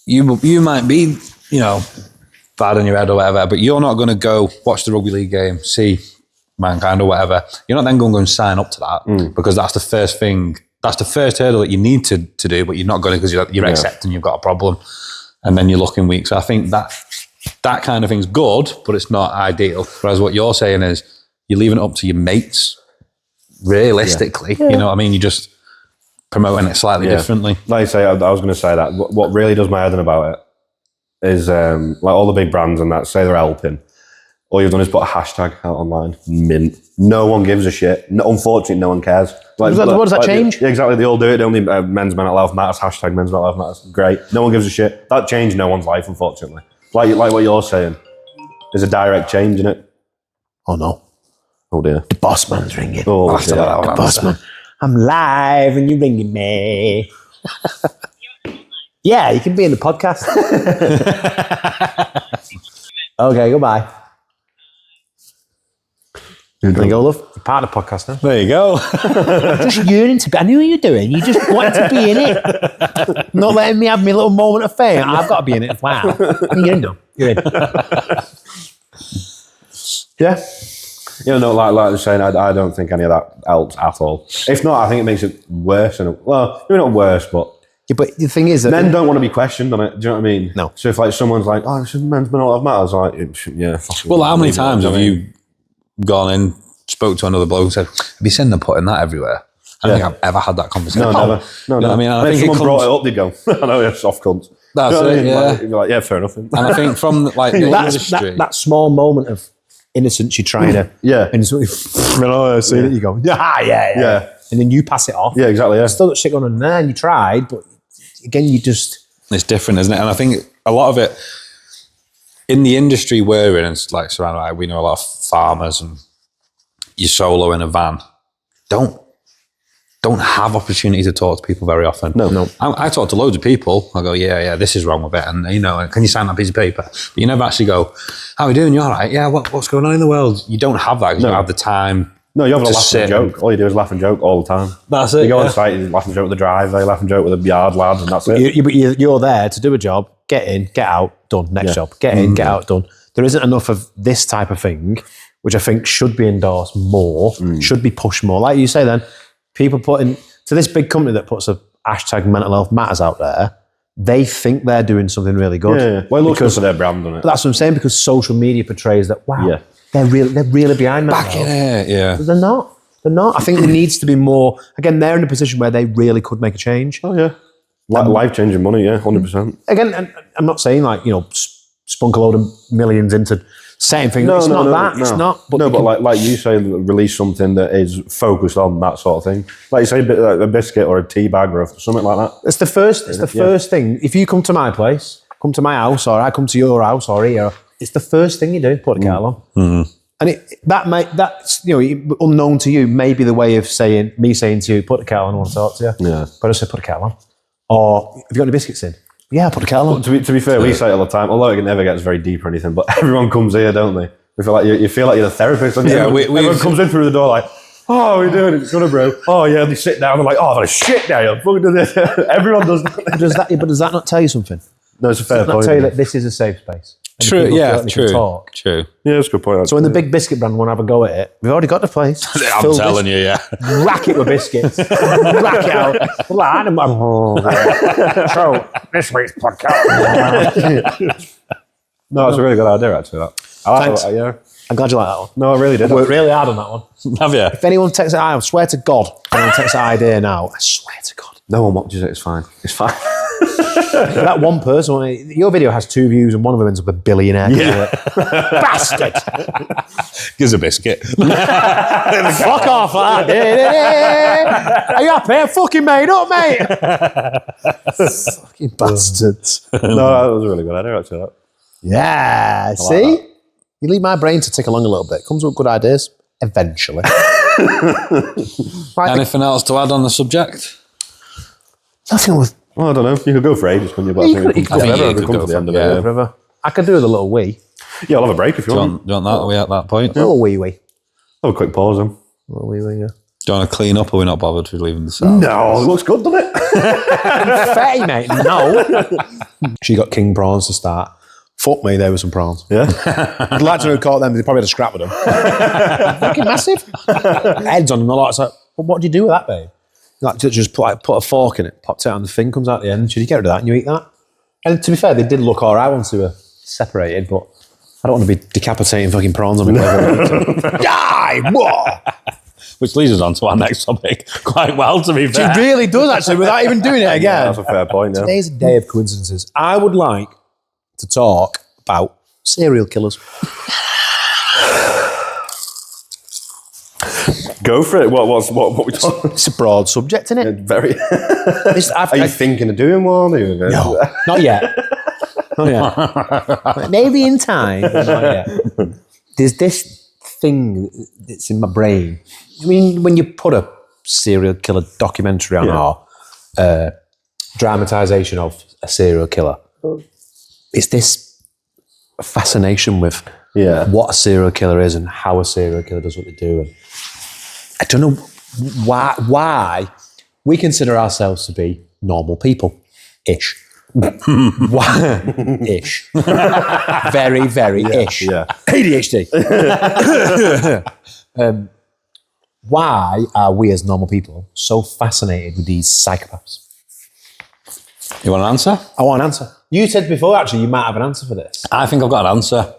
you might be, bad in your head or whatever, but you're not going to go watch the rugby league game, see Mankind or whatever. You're not then going to go and sign up to that because that's the first thing. That's the first hurdle that you need to do, but you're not going to because you're accepting you've got a problem, and then you're looking weak. So I think that kind of thing's good, but it's not ideal. Whereas what you're saying is you're leaving it up to your mates. Realistically, you know what I mean? You're just promoting it slightly differently. Like I say, I was going to say that. What really does my head in about it is like all the big brands and that say they're helping. All you've done is put a hashtag out online. Mint. No one gives a shit. No, unfortunately, no one cares. What does that change? Yeah, exactly. They all do it. Only men's mental health matters. Hashtag men's mental health matters. Great. No one gives a shit. That changed no one's life, unfortunately. Like what you're saying. There's a direct change in it. Oh no. Oh dear. The boss man's ringing. Oh, the boss man. I'm live and you're ringing me. Yeah, you can be in the podcast. Okay, goodbye. There you go, love. You're part of the podcast now. There you go. Just yearning to be. I knew what you were doing. You just wanted to be in it. Not letting me have my little moment of fame. I've got to be in it. Wow. You're in, though. You're in. Yeah. You know, like I was saying, I don't think any of that helps at all. If not, I think it makes it worse. Well, maybe not worse, but... Yeah, but the thing is that... Men don't want to be questioned on it. Do you know what I mean? No. So if like someone's like, oh, it's men's mental health matters, like, yeah. Well, how many times have you gone in, spoke to another bloke and said, have you seen them putting that everywhere? I don't think I've ever had that conversation. No, never. No, you know what I mean? And if someone brought it up, they'd go, I know, yeah, soft cunts. That's you know it, what I mean? yeah. Like, you're like, yeah, fair enough. And I think from like the industry... that small moment of innocence you're trying to... Yeah. And so, you go, yeah. And then you pass it off. Yeah, exactly, yeah. Still got shit going on there and you tried, but again, you just... It's different, isn't it? And I think a lot of it, in the industry we're in, it's like surrounded by, we know a lot of farmers and you're solo in a van. Don't have opportunity to talk to people very often. No. I talk to loads of people. I go, yeah, this is wrong with it. And, you know, can you sign that piece of paper? But you never actually go, how are we doing? You all right? Yeah, what's going on in the world? You don't have that because you don't have the time. No, you have a to laugh and joke. All you do is laugh and joke all the time. That's it. You go on site, you laugh and joke with the driver, you laugh and joke with the yard lads, and that's it. But you're there to do a job, get in, get out, done, next job. Get in, get out, done. There isn't enough of this type of thing, which I think should be endorsed more, should be pushed more. Like you say then, people putting... To this big company that puts a hashtag mental health matters out there, they think they're doing something really good. Yeah. Well, it looks good for their brand, doesn't it? But that's what I'm saying, because social media portrays that, wow, they're really behind mental Back health. in it, yeah. But they're not. They're not. I think there needs to be more. Again, they're in a position where they really could make a change. Oh, yeah. Life-changing money, yeah, 100%. Again, and I'm not saying like, you know, spunk a load of millions into saying things. It's not that. It's not. But like you say, release something that is focused on that sort of thing. Like you say, a biscuit or a tea bag or something like that. It's the first. It's the first thing. If you come to my place, come to my house, or I come to your house or here, it's the first thing you do. Put the kettle on. Mm-hmm. And that's, you know, unknown to you, maybe the way of saying to you, put the kettle on, I want to talk to you. Yeah. But I say, put the kettle on. Or, have you got any biscuits in? Yeah, put the kettle on. To be fair, we say it all the time, although it never gets very deep or anything, but everyone comes here, don't they? We feel like you feel like you're the therapist. Don't you? Yeah, everyone comes in through the door like, oh, what are we doing? It's gonna, bro. Oh, yeah, they sit down. They're like, oh, I've got a shit now. Everyone does that. But does that not tell you something? No, it's a fair point. Does that tell you that this is a safe space? True, yeah, true. Yeah, that's a good point. So when the big biscuit brand want to have a go at it, we've already got the place. I'm telling you, yeah. Rack it with biscuits. Rack it out. So, this week's podcast. No, it's a really good idea, actually. I like that, yeah. I'm glad you like that one. No, I really did. I worked really hard on that one. Have you? If anyone takes it, I swear to God, if anyone takes that idea now, I swear to God. No one watches it, it's fine. It's fine. That one person, your video has 2 views and one of them ends up a billionaire. Yeah. Bastard. Gives a biscuit. Fuck off that. Are you happy? Fucking made up, mate. Fucking bastards. No, that was a really good idea, actually. Yeah, see? Like you leave my brain to tick along a little bit. Comes up with good ideas eventually. Anything else to add on the subject? Nothing with... Well, I don't know. You could go for ages, couldn't you? But I think we could come to the end of it. Forever. I could do with a little wee. Yeah, I'll have a break if you want. Do you want that? Are we at that point? A little wee. Have a quick pause then. A little wee, yeah. Do you want to clean up or we're not bothered with leaving the cell? No, it looks good, doesn't it? Fatty, mate. No. She got king prawns to start. Fuck me, there were some prawns. Yeah. I'd like to know who caught them. They probably had a scrap with them. Fucking massive. Heads on them. A lot. It's like, well, what do you do with that, babe? Like, just put a fork in it, popped it on the thing, comes out the end. Should you get rid of that and you eat that? And to be fair, they did look all right once they were separated, but I don't want to be decapitating fucking prawns on my plate. Die! Whoa! Which leads us on to our next topic quite well, to be fair. It really does, actually, without even doing it again. Yeah, that's a fair point. Yeah. Today's a day of coincidences. I would like to talk about serial killers. Go for it. What we talking? It's a broad subject, isn't it? Very. Are you thinking of doing one? No, not yet. Not yet. Maybe in time, but not yet. There's this thing that's in my brain. I mean, when you put a serial killer documentary on or dramatisation of a serial killer, it's this fascination with what a serial killer is and how a serial killer does what they do. And I don't know why we consider ourselves to be normal people-ish. Ish. Very, very ish. Yeah. ADHD. Why are we as normal people so fascinated with these psychopaths? You want an answer? I want an answer. You said before, actually, you might have an answer for this. I think I've got an answer.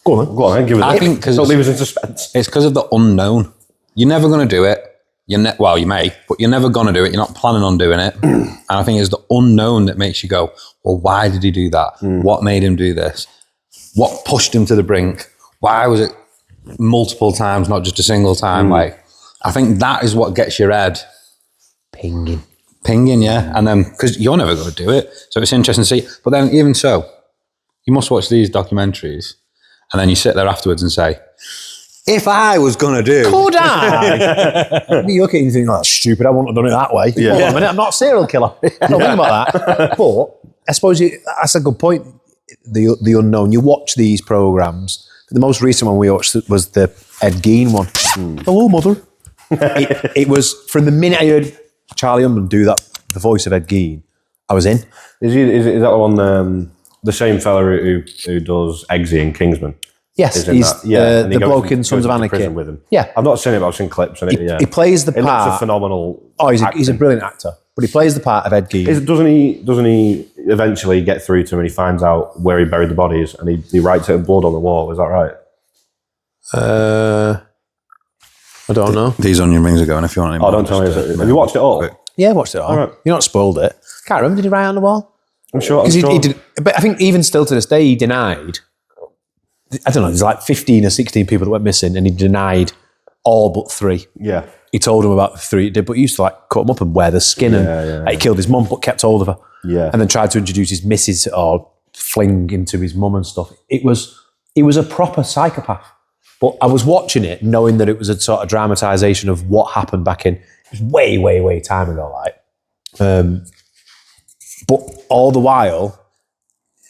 Go on then. Give us I think because don't leave us in suspense. it's because of the unknown. You're never going to do it. Well, you may, but you're never going to do it. You're not planning on doing it. And I think it's the unknown that makes you go, well, why did he do that? What made him do this? What pushed him to the brink? Why was it multiple times, not just a single time? Like, I think that is what gets your head Pinging. yeah. And then, because you're never going to do it. So it's interesting to see. But then even so, you must watch these documentaries and then you sit there afterwards and say, if I was going to do... Could I? You look at it and you think, oh, that's stupid, I wouldn't have done it that way. Yeah. Hold on a minute, I'm not a serial killer. Don't think about that. But I suppose that's a good point, the unknown. You watch these programmes. The most recent one we watched was the Ed Gein one. Hello, mother. it was, from the minute I heard Charlie Hunnam do that, the voice of Ed Gein, I was in. Is that one, the same fella who does Eggsy in Kingsman? Yes, in he's that. And he the goes bloke to- in Sons goes of to Anarchy. prison with him. Yeah. I've not seen it, but I've seen clips in it. Yeah, He plays the It looks part. a phenomenal. Oh, he's a acting. brilliant actor. But he plays the part of Ed Gein. Doesn't he eventually get through to him and he finds out where he buried the bodies and he writes it in blood on the wall? Is that right? I don't know. These onion rings are going if you want any more. Oh, don't tell me. Have you watched it all? Yeah, I watched it all. All right. You're not spoiled it. Can't remember. Did he write it on the wall? I'm sure. Because he did. But I think even still to this day, he denied. I don't know. There's like 15 or 16 people that went missing, and he denied all but 3. Yeah. He told them about the 3 he did, but he used to like cut them up and wear the skin, and he killed his mum, but kept hold of her. Yeah. And then tried to introduce his missus or fling into his mum and stuff. He was a proper psychopath. But I was watching it knowing that it was a sort of dramatisation of what happened back in, it was way, way, way time ago, like. But all the while,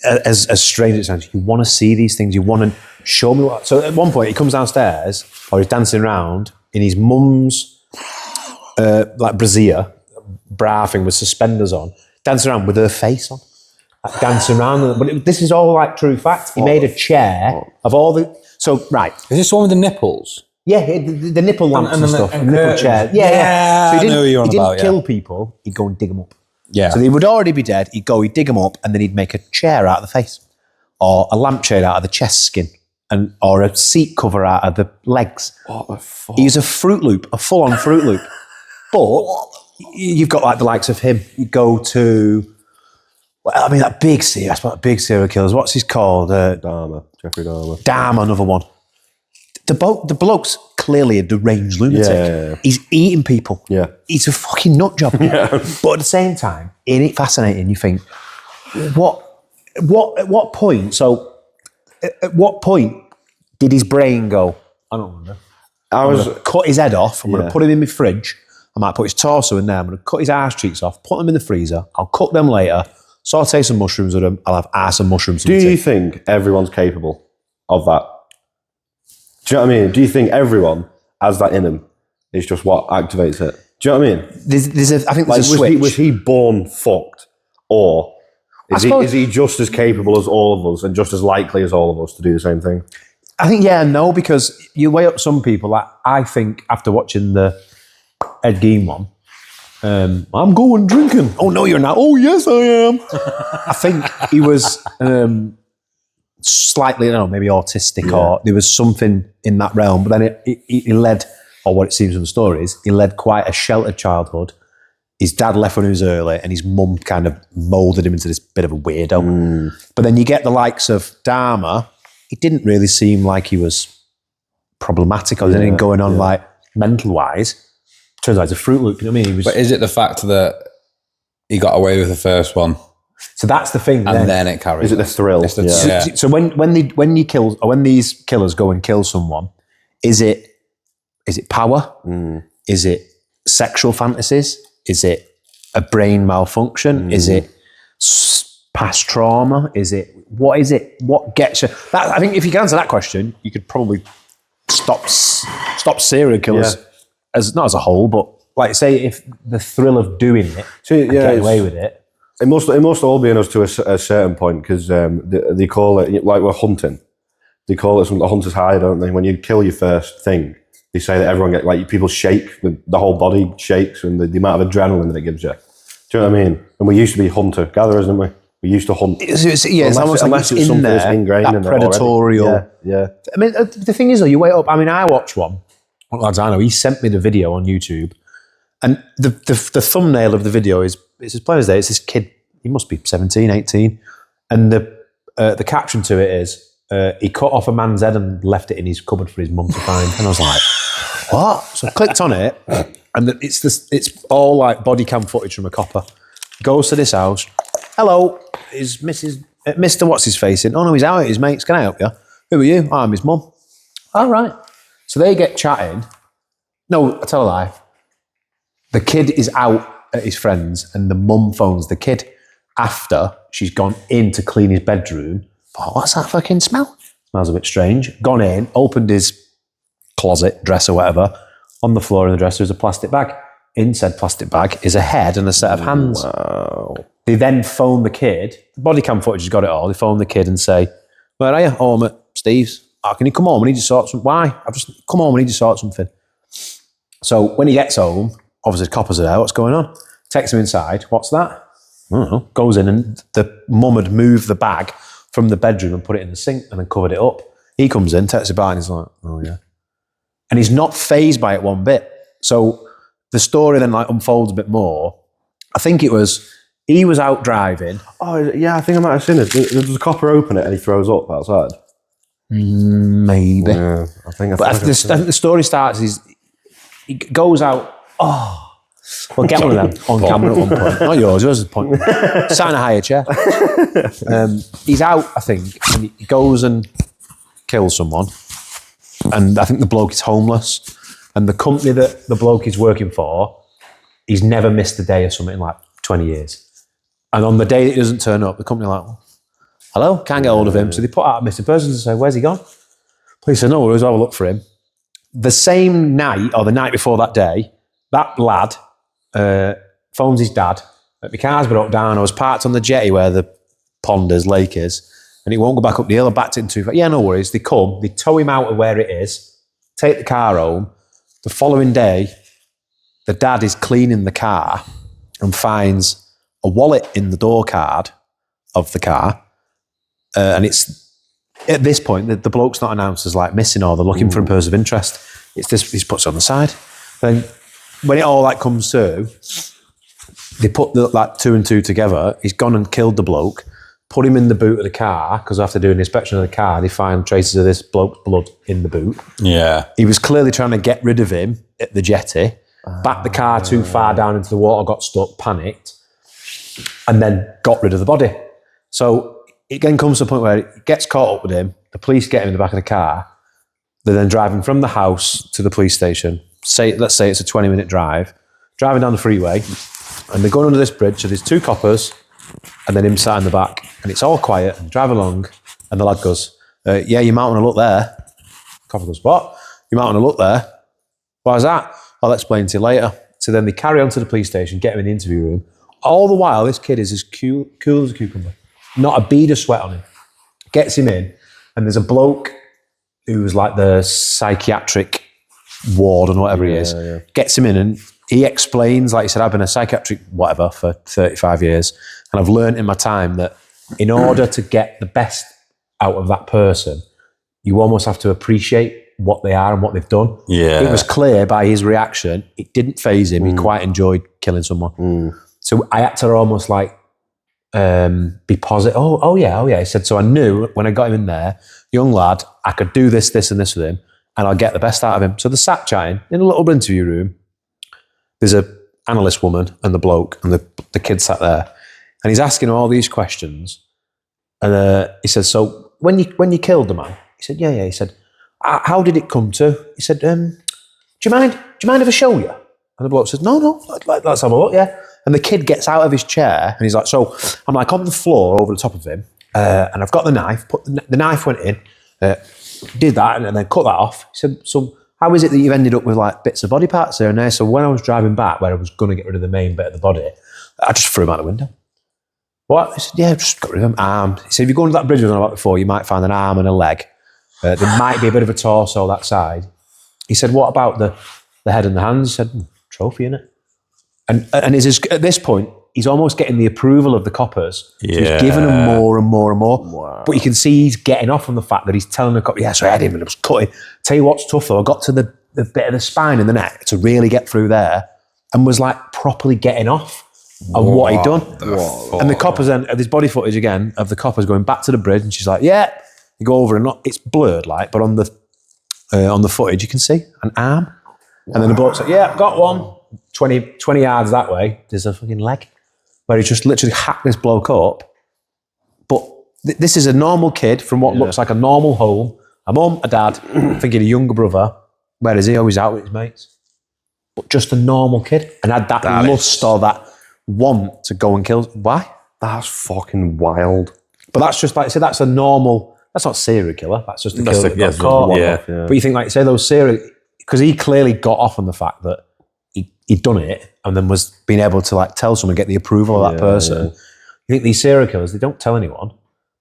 as strange as it sounds, you want to see these things, you want to show me what. So at one point, he comes downstairs, or he's dancing around in his mum's like brassiere, bra thing with suspenders on, dancing around with her face on, like, dancing around. But this is all like true fact. He made a chair of all the. So right, Is this the one with the nipples? yeah, the nipple lamps and, and stuff, the and nipple curtains. chairs. Yeah, Yeah. So I know what you're on he didn't about, yeah. kill people. He'd go and dig them up. Yeah. So they would already be dead. He'd go, he'd dig them up, and then he'd make a chair out of the face, or a lampshade out of the chest skin, or a seat cover out of the legs. What the fuck? He was a Fruit Loop, a full-on Fruit Loop. But you've got like the likes of him. You go to, well, I mean, that big serial killers. What's his called? Jeffrey Dahmer. Damn, another one. The bloke's clearly a deranged lunatic. Yeah. He's eating people. Yeah. He's a fucking nut job. But at the same time, isn't it fascinating? You think, at what point? So, at what point did his brain go, I don't remember. I'm going to cut his head off. I'm going to put him in my fridge. I might put his torso in there. I'm going to cut his arse cheeks off, put them in the freezer. I'll cook them later, saute some mushrooms with them. I'll have arse and mushrooms. Do you think everyone's capable of that? Do you know what I mean? Do you think everyone has that in them? It's just what activates it. Do you know what I mean? I think there's a switch. Was he born fucked? Or is he just as capable as all of us and just as likely as all of us to do the same thing? I think yeah and no, because you weigh up some people. Like, I think after watching the Ed Gein one, I'm going drinking. Oh no, you're not. Oh yes, I am. I think he was slightly, I don't know, maybe autistic or there was something in that realm. But then he led, or what it seems from the stories, he led quite a sheltered childhood. His dad left when he was early, and his mum kind of moulded him into this bit of a weirdo. But then you get the likes of Dharma. It didn't really seem like he was problematic or anything going on like mental-wise. Turns out it's a Fruit Loop, you know what I mean? But is it the fact that he got away with the first one? So that's the thing. And then it carries. Is it the thrill? It's the- So when these killers go and kill someone, is it power? Is it sexual fantasies? Is it a brain malfunction? Is it past trauma? What is it? What gets you? I think if you can answer that question, you could probably stop serial killers not as a whole, but like say if the thrill of doing it, getting away with it. It must all be in us to a certain point, because they call it, like we're hunting, they call it something, the hunter's high, don't they? When you kill your first thing, they say that everyone like people shake, the whole body shakes, and the amount of adrenaline that it gives you. Do you know what I mean? And we used to be hunter-gatherers, didn't we? We used to hunt. It's almost like it's in there, ingrained in that predatorial. Yeah. I mean, the thing is though, you wait up. I mean, I watched one. Lads, I know, he sent me the video on YouTube, and the thumbnail of the video it's as plain as day. It's this kid. He must be 17, 18, and the caption to it is he cut off a man's head and left it in his cupboard for his mum to find. And I was like, what? So I clicked on it, and it's all like body cam footage from a copper. Goes to this house. Hello, is Mr. What's his face in? Oh no, he's out at his mates. Can I help you? Who are you? I'm his mum. All right. So they get chatting. No, I tell a lie. The kid is out at his friends, and the mum phones the kid after she's gone in to clean his bedroom. Oh, what's that fucking smell? Smells a bit strange. Gone in, opened his closet, dresser, whatever. On the floor in the dresser is a plastic bag. In said plastic bag is a head and a set of hands. Wow. They then phone the kid. The body cam footage has got it all. They phone the kid and say, where are you? Oh, I'm at Steve's. Oh, can you come home? I need to sort something. Why? Come home, I need to sort something. So when he gets home, obviously the coppers are there. What's going on? Takes him inside. What's that? I don't know. Goes in, and the mum had moved the bag from the bedroom and put it in the sink and then covered it up. He comes in, takes it back, and he's like, oh yeah. And he's not fazed by it one bit. So the story then like unfolds a bit more. I think he was out driving. Oh yeah, I think I might have seen it. Does the copper open it and he throws up outside? Maybe. Yeah, I think the story starts, he goes out, well, get one of them on camera at one point. Not yours is the point. Sat in a higher chair. He's out, I think, and he goes and kills someone. And I think the bloke is homeless. And the company that the bloke is working for, he's never missed a day or something in like 20 years. And on the day that he doesn't turn up, the company are like, hello, can't get hold of him. So they put out a missing persons and say, where's he gone? Police say, no worries, I'll have a look for him. The same night, or the night before that day, that lad phones his dad. My car's broke down. I was parked on the jetty where the pond is, lake is, and it won't go back up the hill. I backed into it. Yeah, no worries. They come, they tow him out of where it is, take the car home. The following day, the dad is cleaning the car and finds a wallet in the door card of the car. And it's, at this point, the bloke's not announced as like missing or they're looking for a person of interest. It's this, he puts it on the side. Then when it all like comes through, they put the like two and two together. He's gone and killed the bloke, put him in the boot of the car, because after doing an inspection of the car, they find traces of this bloke's blood in the boot. Yeah. He was clearly trying to get rid of him at the jetty, backed the car too far down into the water, got stuck, panicked, and then got rid of the body. So it then comes to a point where it gets caught up with him, the police get him in the back of the car, they're then driving from the house to the police station. Let's say it's a 20-minute drive, driving down the freeway, and they're going under this bridge, so there's two coppers, and then him sat in the back, and it's all quiet, and drive along, and the lad goes, yeah, you might want to look there. The copper goes, what? You might want to look there. Why is that? I'll explain to you later. So then they carry on to the police station, get him in the interview room. All the while, this kid is as cool as a cucumber. Not a bead of sweat on him. Gets him in, and there's a bloke who's like the psychiatric ward and whatever he is. Yeah. Gets him in, and he explains, like he said, I've been a psychiatric whatever for 35 years, and I've learned in my time that in order to get the best out of that person, you almost have to appreciate what they are and what they've done. Yeah. It was clear by his reaction, it didn't faze him. He quite enjoyed killing someone. So I had to almost like be positive. Oh yeah. He said, so I knew when I got him in there, young lad, I could do this, this and this with him and I'll get the best out of him. So they sat chatting in a little interview room. There's a analyst woman and the bloke and the kid sat there and he's asking all these questions. And he said, so when you killed the man, he said, yeah. He said, how did it come to? He said, do you mind if I show you? And the bloke says, no, let's have a look, yeah. And the kid gets out of his chair and he's like, so I'm like on the floor over the top of him and I've got the knife, the knife went in, did that and then cut that off. He said, so how is it that you've ended up with like bits of body parts there and there? So when I was driving back where I was going to get rid of the main bit of the body, I just threw him out the window. What? He said, yeah, just got rid of him. Arm. He said, if you go under that bridge I was on about before, you might find an arm and a leg. There might be a bit of a torso that side. He said, what about the head and the hands? He said, trophy, innit? And is at this point, he's almost getting the approval of the coppers. So he's giving them more and more and more. Wow. But you can see he's getting off from the fact that he's telling the cop, yeah, so I had him and I was cutting. Tell you what's tough though, I got to the bit of the spine and the neck to really get through there and was like properly getting off on what he'd done. And the coppers then, there's body footage again of the coppers going back to the bridge and she's like, yeah. You go over and it's blurred like, but on the footage you can see an arm. And then the bloke's like, yeah, I've got one. 20 yards that way, there's a fucking leg where he just literally hacked this bloke up. But this is a normal kid from what looks like a normal home. A mum, a dad, thinking a younger brother. Where is he? Always out with his mates. But just a normal kid. And had that lust or that want to go and kill. Why? That's fucking wild. But that's just like, say that's a normal, that's not serial killer. That's just a killer that got caught. Yeah. But you think like, say those serial, because he clearly got off on the fact that he'd done it and then was being able to like tell someone, get the approval of that person. You think these serial killers, they don't tell anyone,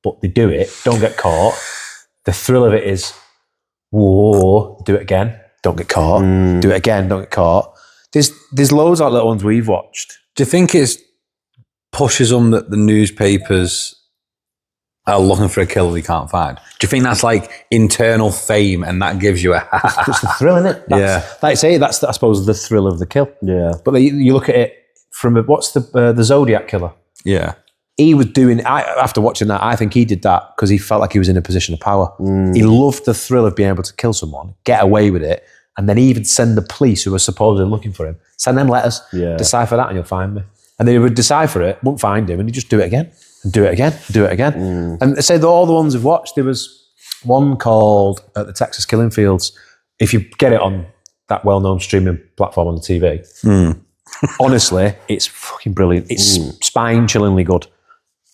but they do it, don't get caught. The thrill of it is, whoa, do it again, don't get caught. Do it again, don't get caught. There's loads of little ones we've watched. Do you think it pushes on that the newspapers are looking for a killer they can't find? Do you think that's like internal fame and that gives you a It's the thrill, isn't it? Like I say, that's I suppose the thrill of the kill. Yeah. But you look at it from what's the Zodiac killer? Yeah. He was doing, after watching that, I think he did that because he felt like he was in a position of power. He loved the thrill of being able to kill someone, get away with it, and then even send the police who were supposedly looking for him, send them letters, decipher that and you'll find me. And they would decipher it, wouldn't find him, and he'd just do it again. And do it again, do it again. And they say that all the ones I've watched, there was one called the Texas Killing Fields. If you get it on that well-known streaming platform on the TV, honestly, it's fucking brilliant. It's spine-chillingly good.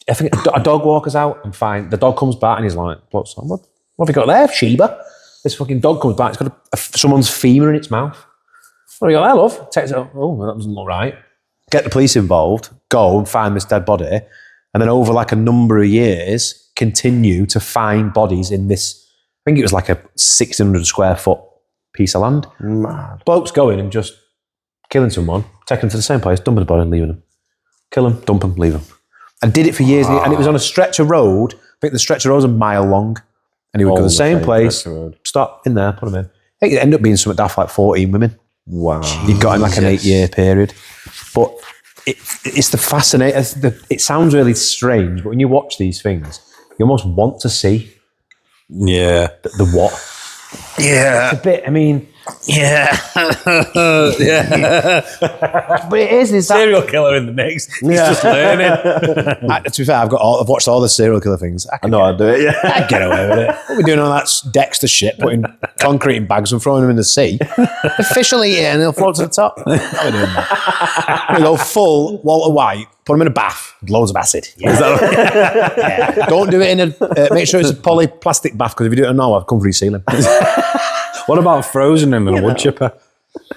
I think a dog walkers out and fine. The dog comes back and he's like, what have you got there, Sheba? This fucking dog comes back, it's got someone's femur in its mouth. What have you got there, love? Takes it, oh, that doesn't look right. Get the police involved, go and find this dead body, and then over like a number of years, continue to find bodies in this, I think it was like a 1,600 square foot piece of land. Mad. Blokes going and just killing someone, taking them to the same place, dumping the body and leaving them. Kill them, dump them, leave them. And did it for years, and it was on a stretch of road. I think the stretch of road was a mile long, and he would go to the same place, stop in there, put them in. I think it ended up being something daft like 14 women. Wow. He got in like an 8-year period. But it's the fascinating, it sounds really strange, but when you watch these things, you almost want to see the what. Yeah. It's a bit, I mean... Yeah. But it is that... Serial killer in the mix. He's just learning. To be fair, I've watched all the serial killer things. I know I'd do it, yeah. I'd get away with it. What are we doing all that Dexter shit, putting concrete in bags and throwing them in the sea? The fish will eat it and they'll float to the top. How are we doing that? We go full Walter White, put them in a bath with loads of acid. Yeah. Is that right? Yeah. Don't do it in a... make sure it's a polyplastic bath, because if you do it in a I've come for your ceiling. What about frozen in a wood chipper?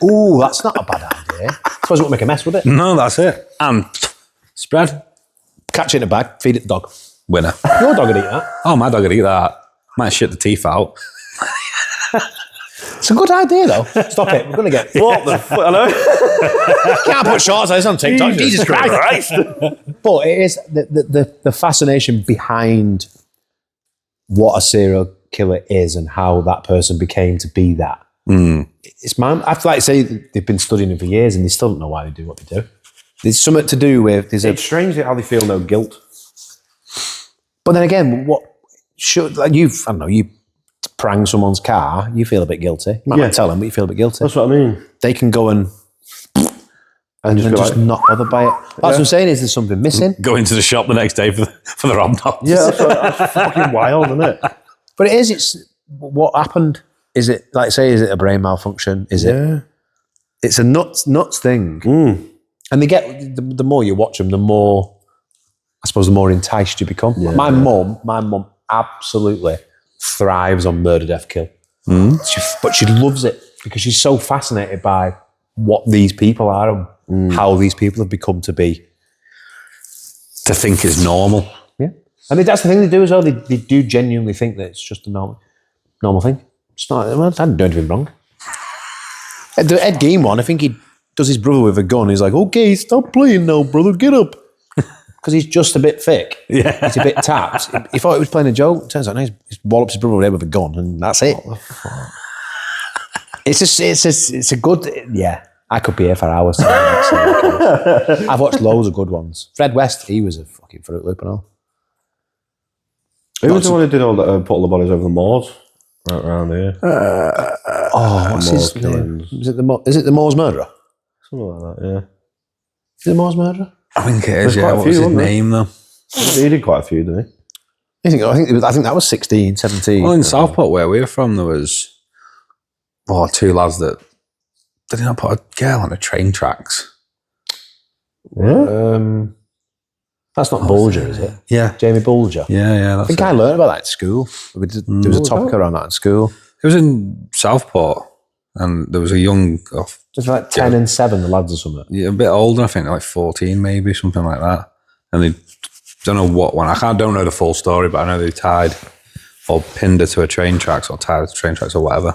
Ooh, that's not a bad idea. I suppose it won't make a mess with it. No, that's it. And spread. Catch it in a bag, feed it the dog. Winner. Your dog would eat that. Oh, my dog would eat that. Might shit the teeth out. It's a good idea, though. Stop it. We're going to get... What the fuck? I know. Can't put shorts like this on TikTok. Jesus Christ. But it is the fascination behind what a serial killer is and how that person became to be that. It's I feel like say they've been studying it for years and they still don't know why they do what they do. There's something to do with It's strange how they feel no guilt. But then again, what should like I don't know, you prang someone's car, you feel a bit guilty. You might not tell them, but you feel a bit guilty. That's what I mean. They can go and just not bothered by it. That's what I'm saying is there's something missing. Go into the shop the next day for the hobnobs. Yeah, that's fucking wild, isn't it? But it's what happened. Is it like say? Is it a brain malfunction? Is it? It's a nuts thing. And they get the more you watch them, the more I suppose the more enticed you become. Yeah. My mum absolutely thrives on murder, death, kill. But she loves it because she's so fascinated by what these people are and how these people have become to be. To think is normal. Yeah. And that's the thing they do as well. They do genuinely think that it's just a normal thing. It's not, well, I didn't do anything wrong. The Ed Gein one, I think he does his brother with a gun. He's like, okay, stop playing now, brother, get up. Because he's just a bit thick. Yeah. He's a bit tapped. He thought he was playing a joke. Turns out no, he wallops his brother with a gun and that's it. What the fuck? It's a good, yeah. I could be here for hours. I've watched loads of good ones. Fred West, he was a fucking Fruit Loop and all. Who was the one who did all that, put all the bodies over the moors? Right around here. What's his name? Is it the Moors Murderer? Something like that, yeah. Is it the Moors Murderer? I think it is, yeah. What was his name, though? He did quite a few, didn't he? I think that was 16, 17. Well, in Southport, where we were from, there was two lads that did not put a girl on the train tracks. Yeah. That's not Bulger, is it? Yeah. Jamie Bulger. Yeah. I think I learned about that at school. There was a topic around that at school. It was in Southport, and there was a young... It was like 10 and 7, the lads or something. Yeah, a bit older, I think, like 14 maybe, something like that. And they don't know what one. Don't know the full story, but I know they tied or pinned her to a train tracks or tied her to train tracks or whatever.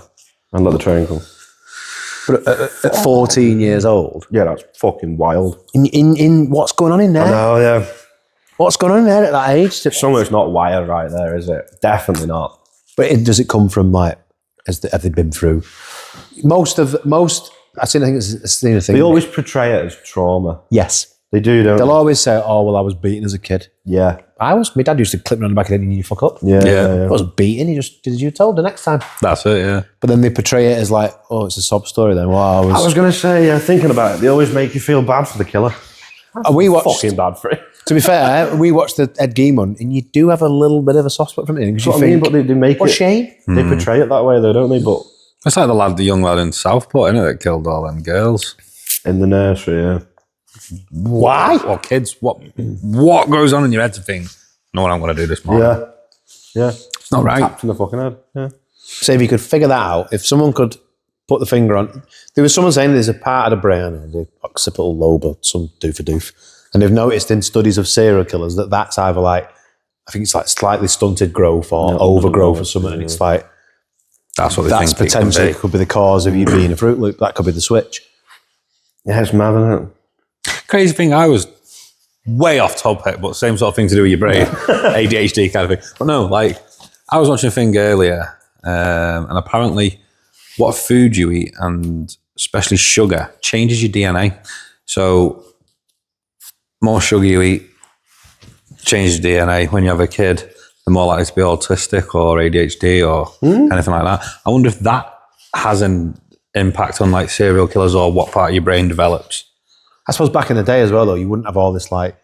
And let the train come. But at 14 years old? Yeah, that's fucking wild. In what's going on in there? I know, yeah. What's going on in there at that age? Somewhere's not wired right there, is it? Definitely not. But does it come from like, have they been through? Most, I think it's a thing. They always portray it as trauma. Yes. They do, don't they? They'll always say, oh, well, I was beaten as a kid. Yeah. My dad used to clip me on the back of the head and you fuck up. Yeah. I wasn't beaten, did you told the next time. That's it, yeah. But then they portray it as like, oh, it's a sob story then. Well, I was going to say, thinking about it, they always make you feel bad for the killer. We watched, fucking bad for it. To be fair, we watched the Ed Gein one, and you do have a little bit of a soft spot from it. That's what I mean, but they make what it... shame. They portray it that way though, don't they? But it's like the young lad in Southport, innit, that killed all them girls. In the nursery, yeah. Why? Or kids, what goes on in your head to think, know what I'm going to do this morning? Yeah. It's not right. Tapped in the fucking head, yeah. So if you could figure that out, if someone could put the finger on... There was someone saying there's a part of the brain, the occipital lobe or some doof. And they've noticed in studies of serial killers that's either like, I think it's like slightly stunted growth or overgrowth or something. And it's like, that's what they that's think potentially could be the cause of you being a Fruit Loop. That could be the switch. Yeah, it's mad, isn't it? Crazy thing, I was way off topic, but same sort of thing to do with your brain. ADHD kind of thing. But no, like, I was watching a thing earlier, and apparently what food you eat, and especially sugar, changes your DNA. So more sugar you eat changes DNA. When you have a kid, they're more likely to be autistic or ADHD or anything like that. I wonder if that has an impact on like serial killers or what part of your brain develops. I suppose back in the day as well, though, you wouldn't have all this like,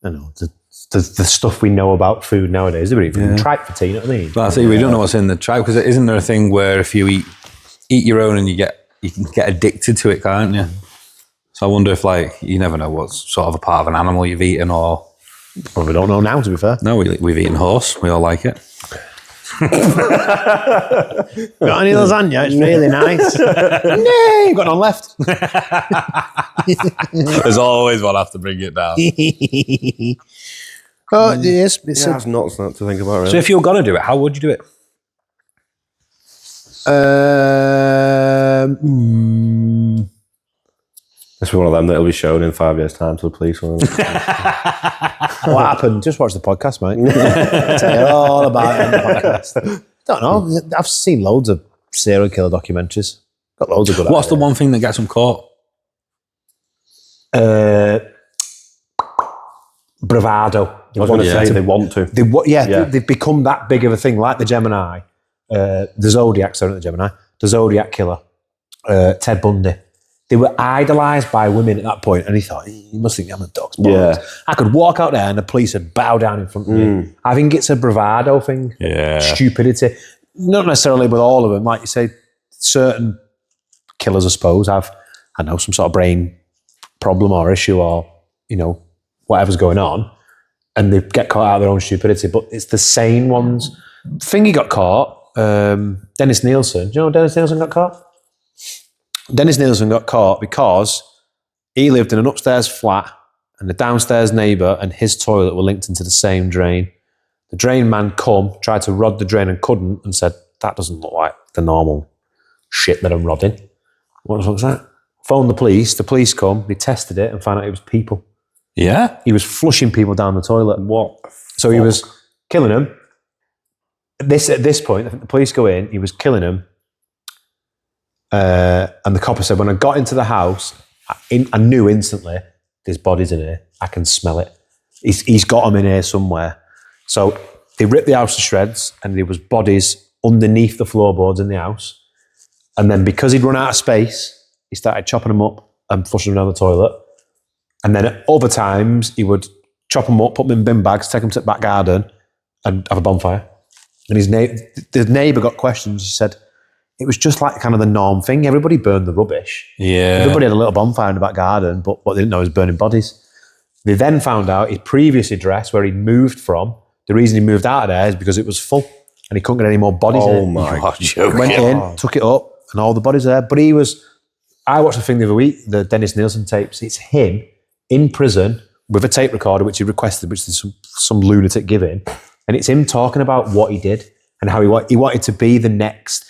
the stuff we know about food nowadays. They're even tripe for tea, you know what I mean? But I see, we don't know what's in the tripe, because isn't there a thing where if you eat your own and you can get addicted to it, can't you? So I wonder if, like, you never know what sort of a part of an animal you've eaten, or... Probably don't know now, to be fair. No, we've eaten horse. We all like it. Got any lasagna? It's really nice. No, got none left. There's always one have to bring it down. Oh, yes. That's nuts to think about, really. So if you were going to do it, how would you do it? It's one of them that'll be shown in 5 years' time to the police. What happened? Just watch the podcast, mate. I'll tell you all about it on the podcast. Don't know. I've seen loads of serial killer documentaries. Got loads of good. What's the one thing that gets them caught? Bravado. I was going to say they want to. They've become that big of a thing, like the Gemini, the Zodiac, sorry, not the Gemini, the Zodiac killer, Ted Bundy. They were idolised by women at that point, and he thought, you must think I'm a dog's bollocks. Yeah. I could walk out there and the police would bow down in front of me. I think it's a bravado thing. Yeah. Stupidity. Not necessarily with all of them. Like you say, certain killers, I suppose, have, I know, some sort of brain problem or issue or, whatever's going on, and they get caught out of their own stupidity. But it's the sane ones. Thingy got caught. Dennis Nielsen. Do you know Dennis Nielsen got caught? Dennis Nielsen got caught because he lived in an upstairs flat and the downstairs neighbour and his toilet were linked into the same drain. The drain man tried to rod the drain and couldn't, and said, that doesn't look like the normal shit that I'm rodding. What was that? Phoned the police come, they tested it and found out it was people. Yeah? He was flushing people down the toilet. What? So he was killing them. At this point, I think the police go in, he was killing them. And the copper said, when I got into the house, I knew instantly, there's bodies in here. I can smell it. He's got them in here somewhere. So they ripped the house to shreds and there was bodies underneath the floorboards in the house. And then because he'd run out of space, he started chopping them up and flushing them down the toilet. And then at other times, he would chop them up, put them in bin bags, take them to the back garden and have a bonfire. And the neighbour got questions. He said, it was just like kind of the norm thing. Everybody burned the rubbish. Yeah. Everybody had a little bonfire in the back garden, but what they didn't know was burning bodies. They then found out his previous address, where he moved from, the reason he moved out of there is because it was full and he couldn't get any more bodies in it. Oh my God. Went in, took it up, and all the bodies are there. But I watched the thing the other week, the Dennis Nielsen tapes. It's him in prison with a tape recorder, which he requested, which is some lunatic giving. And it's him talking about what he did and how he wanted to be the next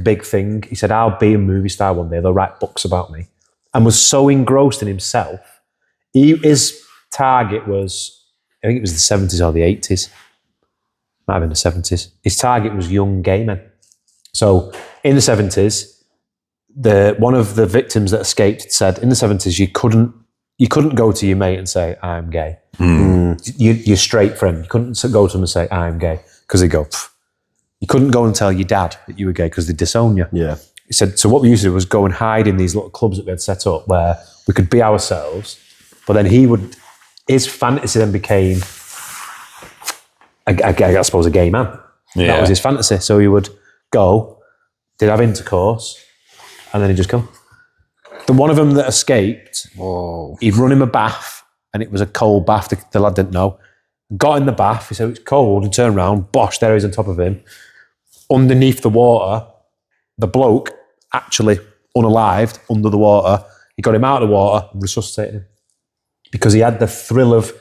big thing. He said, I'll be a movie star one day. They'll write books about me. And was so engrossed in himself. His target was, I think it was the 70s or the 80s. Might have been the 70s. His target was young gay men. So in the 70s, one of the victims that escaped said, in the 70s, you couldn't go to your mate and say, I'm gay. You're straight friend. You couldn't go to him and say, I'm gay. Because they'd go, pff. You couldn't go and tell your dad that you were gay because they'd disown you. Yeah. He said, so what we used to do was go and hide in these little clubs that we had set up where we could be ourselves, but then his fantasy then became, I suppose, a gay man. Yeah. That was his fantasy. So he would go, they'd have intercourse, and then he'd just come. The one of them that escaped, he'd run him a bath, and it was a cold bath, the lad didn't know. Got in the bath, he said, it's cold, and turned around, bosh, there he is on top of him. Underneath the water, the bloke, actually unalived, under the water, he got him out of the water and resuscitated him. Because he had the thrill of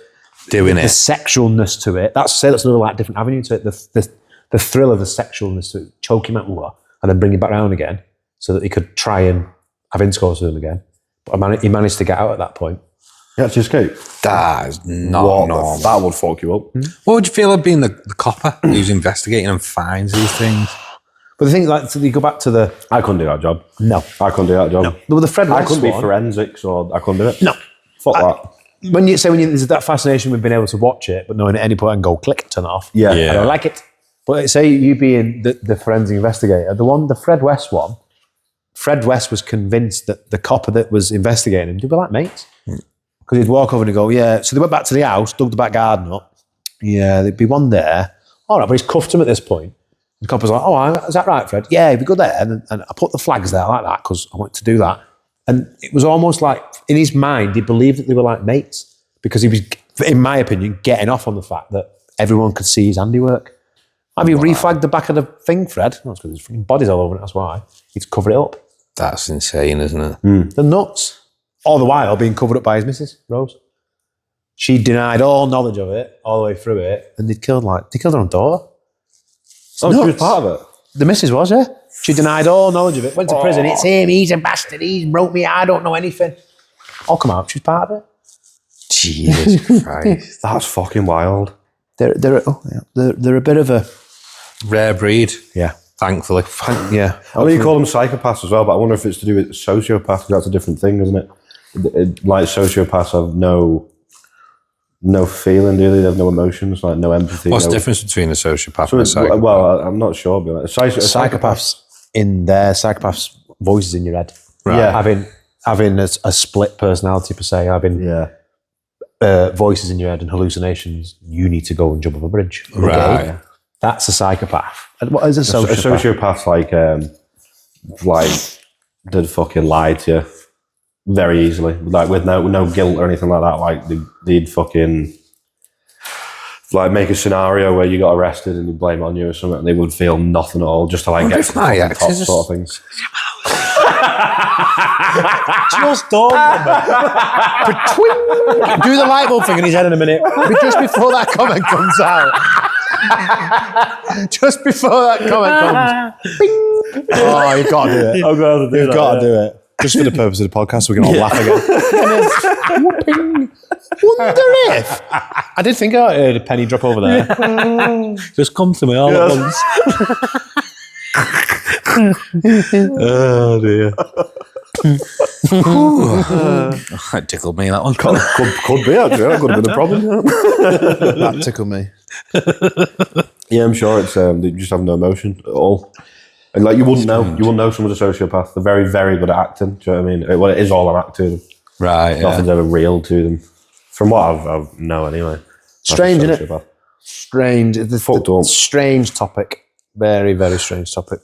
doing the sexualness to it. That's another like different avenue to it. The thrill of the sexualness to it, choke him out and then bring him back round again so that he could try and have intercourse with him again. But he managed to get out at that point. He actually escaped. That is not normal. That would fuck you up. What would you feel of being the copper who's investigating and finds these things? But the thing, like, so you go back to the... I couldn't do that job. No. I couldn't do that job. No. Well, the Fred I West couldn't be one- forensics, or I couldn't do it. No. Fuck that. When there's that fascination with being able to watch it, but knowing at any point I can go click, turn it off. Yeah. I don't like it. But say you being the forensic investigator, the Fred West one, Fred West was convinced that the copper that was investigating him, they were like mates. Because he'd walk over and he'd go, yeah. So they went back to the house, dug the back garden up. Yeah, there'd be one there. All right, but he's cuffed him at this point. The copper's like, oh, is that right, Fred? Yeah, he'd be good there. And I put the flags there like that because I wanted to do that. And it was almost like, in his mind, he believed that they were like mates because he was, in my opinion, getting off on the fact that everyone could see his handiwork. Have you reflagged the back of the thing, Fred? No, it's because there's freaking bodies all over it, that's why. He'd cover it up. That's insane, isn't it? They're nuts. All the while being covered up by his missus, Rose. She denied all knowledge of it, all the way through it, and they killed her own daughter. Oh, she was part of it? The missus was, yeah. She denied all knowledge of it. Went to prison. It's him. He's a bastard. He's broke me. I don't know anything. I'll come out. She's part of it. Jesus Christ. That's fucking wild. They're a bit of a Rare breed, yeah. thankfully. Yeah. I know you call them psychopaths as well, but I wonder if it's to do with sociopaths, because that's a different thing, isn't it? Like sociopaths have no feeling, do they? They have no emotions, like no empathy. What's no, the difference between a sociopath and a So, psychopath? well, I'm not sure, but Psychopaths in there, psychopaths voices in your head. Right. Yeah. Having a split personality per se, having voices in your head and hallucinations. You need to go and jump off a bridge. Okay? Right. That's a psychopath. And what is a A sociopath? sociopath's like they'd fucking lie to you very easily, like with no guilt or anything like that. Like they'd fucking like make a scenario where you got arrested and you blame it on you or something, and they would feel nothing at all, just to like get to the my fucking top exes. sort of things. Just don't do the light bulb thing in his head in a minute. Just before that comment comes out. Just before that comment comes. Bing. Oh, you've got to do it. I'm going to do You've got to do it. Just for the purpose of the podcast, we can all laugh again. Whooping. Wonder if. I did think I heard a penny drop over there. Just come to me all at once. Oh dear. That tickled me, that one. Could be actually. That could have been a problem. That tickled me. Yeah, I'm sure it's they just have no emotion at all. And like you wouldn't know someone's a sociopath. They're very, very good at acting. Do you know what I mean? Well, it is all an act to them. Right, Nothing's yeah. ever real to them. From what I know anyway. Strange, That's a isn't it? sociopath. Strange. Fucked up. Strange topic. Very, very strange topic.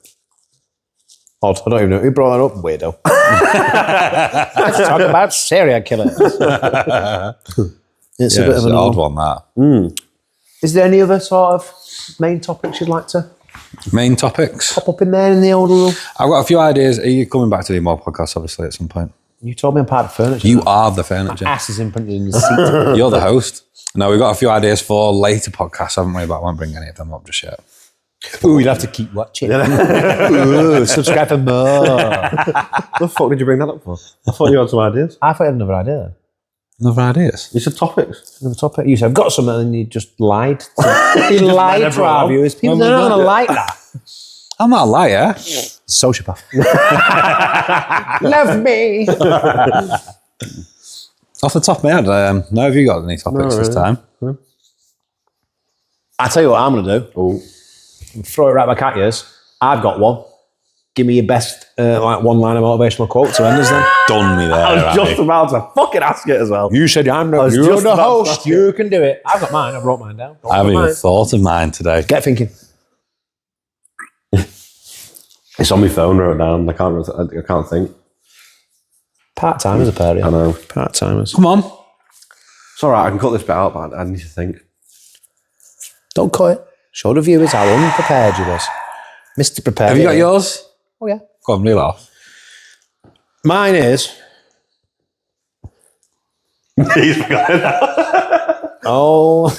Odd. I don't even know who brought that up. Weirdo. Let's talk about serial killers. It's a It's bit of an an odd one, that. Is there any other sort of main topics you'd like to Main topics. pop up in there in the old rule? I've got a few ideas. Are you coming back to do more podcasts, obviously, at some point? You told me I'm part of furniture. You are the furniture. Ass is imprinted in the seat. You're the host. No, we've got a few ideas for later podcasts, haven't we? But I won't bring any of them up just yet. Ooh, you'll have to keep watching. Ooh, subscribe for more. What the fuck did you bring that up for? I thought you had some ideas. I thought you had another idea. Another ideas? You said topics. Another topic. You said, I've got something, and you just lied. You lied to everyone our on. viewers. People When are was not going to that? like that. I'm not a liar. Sociopath. Love me. Off the top of my head, no, have you got any topics this time? I tell you what I'm going to do. Oh, Throw it right back at you. I've got one. Give me your best one-liner motivational quote to end us then. Done me there. I was just Andy. about to fucking ask it as well. You said you're was the just about to host. ask You can do it. I've got mine. I wrote mine down. I haven't even thought of mine today. Get thinking. It's on my phone wrote down. I can't think. Part-timers are pair, yeah. I know. Part-timers. Come on. It's all right. I can cut this bit out, but I need to think. Don't cut it. Show the viewers how unprepared you was. Mr. Prepared. Have you got yours? Oh, yeah. Go on, reel off. Mine is... He's forgotten that. Oh.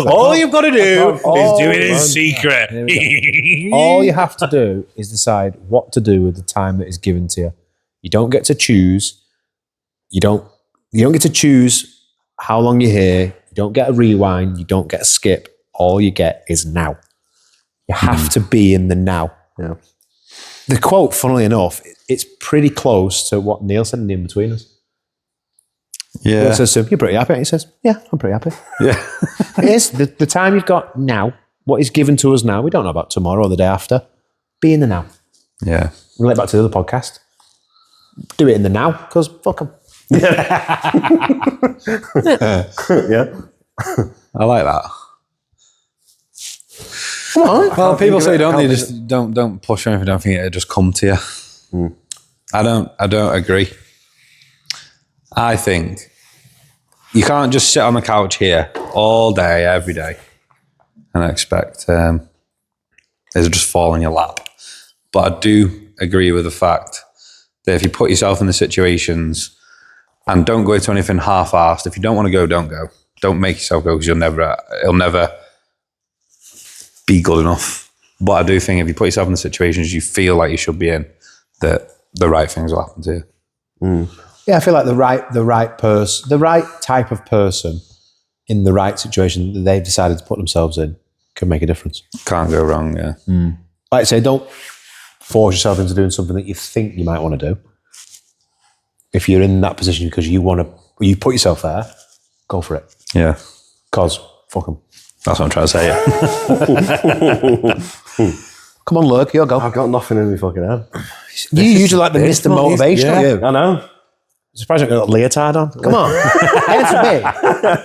All you've got to do is do it in secret. All you have to do is decide what to do with the time that is given to you. You don't get to choose. You don't get to choose how long you're here. You don't get a rewind. You don't get a skip. All you get is now. You have to be in the now. Yeah. The quote, funnily enough, it's pretty close to what Neil said in the In-Betweeners. Yeah. He says to him, "You're pretty happy." He says, "Yeah, I'm pretty happy." Yeah. It is the time you've got now, what is given to us now. We don't know about tomorrow or the day after. Be in the now. Yeah. Relate back to the other podcast. Do it in the now, because fuck them. Yeah. I like that. Come on. Well, people say don't you just don't push anything, don't think it'll just come to you. I don't agree. I think you can't just sit on the couch here all day, every day, and expect it'll just fall in your lap. But I do agree with the fact that if you put yourself in the situations and don't go into anything half-assed, if you don't want to go, don't go. Don't make yourself go because it'll never be good enough. But I do think if you put yourself in the situations you feel like you should be in, that the right things will happen to you. Yeah, I feel like the right person, the right type of person in the right situation that they've decided to put themselves in can make a difference. Can't go wrong, yeah. Like I say, don't force yourself into doing something that you think you might want to do. If you're in that position because you put yourself there, go for it. Yeah. Because, fuck them. That's what I'm trying to say, yeah. Come on, Lurk, you'll go. I've got nothing in my fucking head. You usually like the Mr. Motivation, Yeah, you. I know. I'm surprised I've got a leotard on. Come on.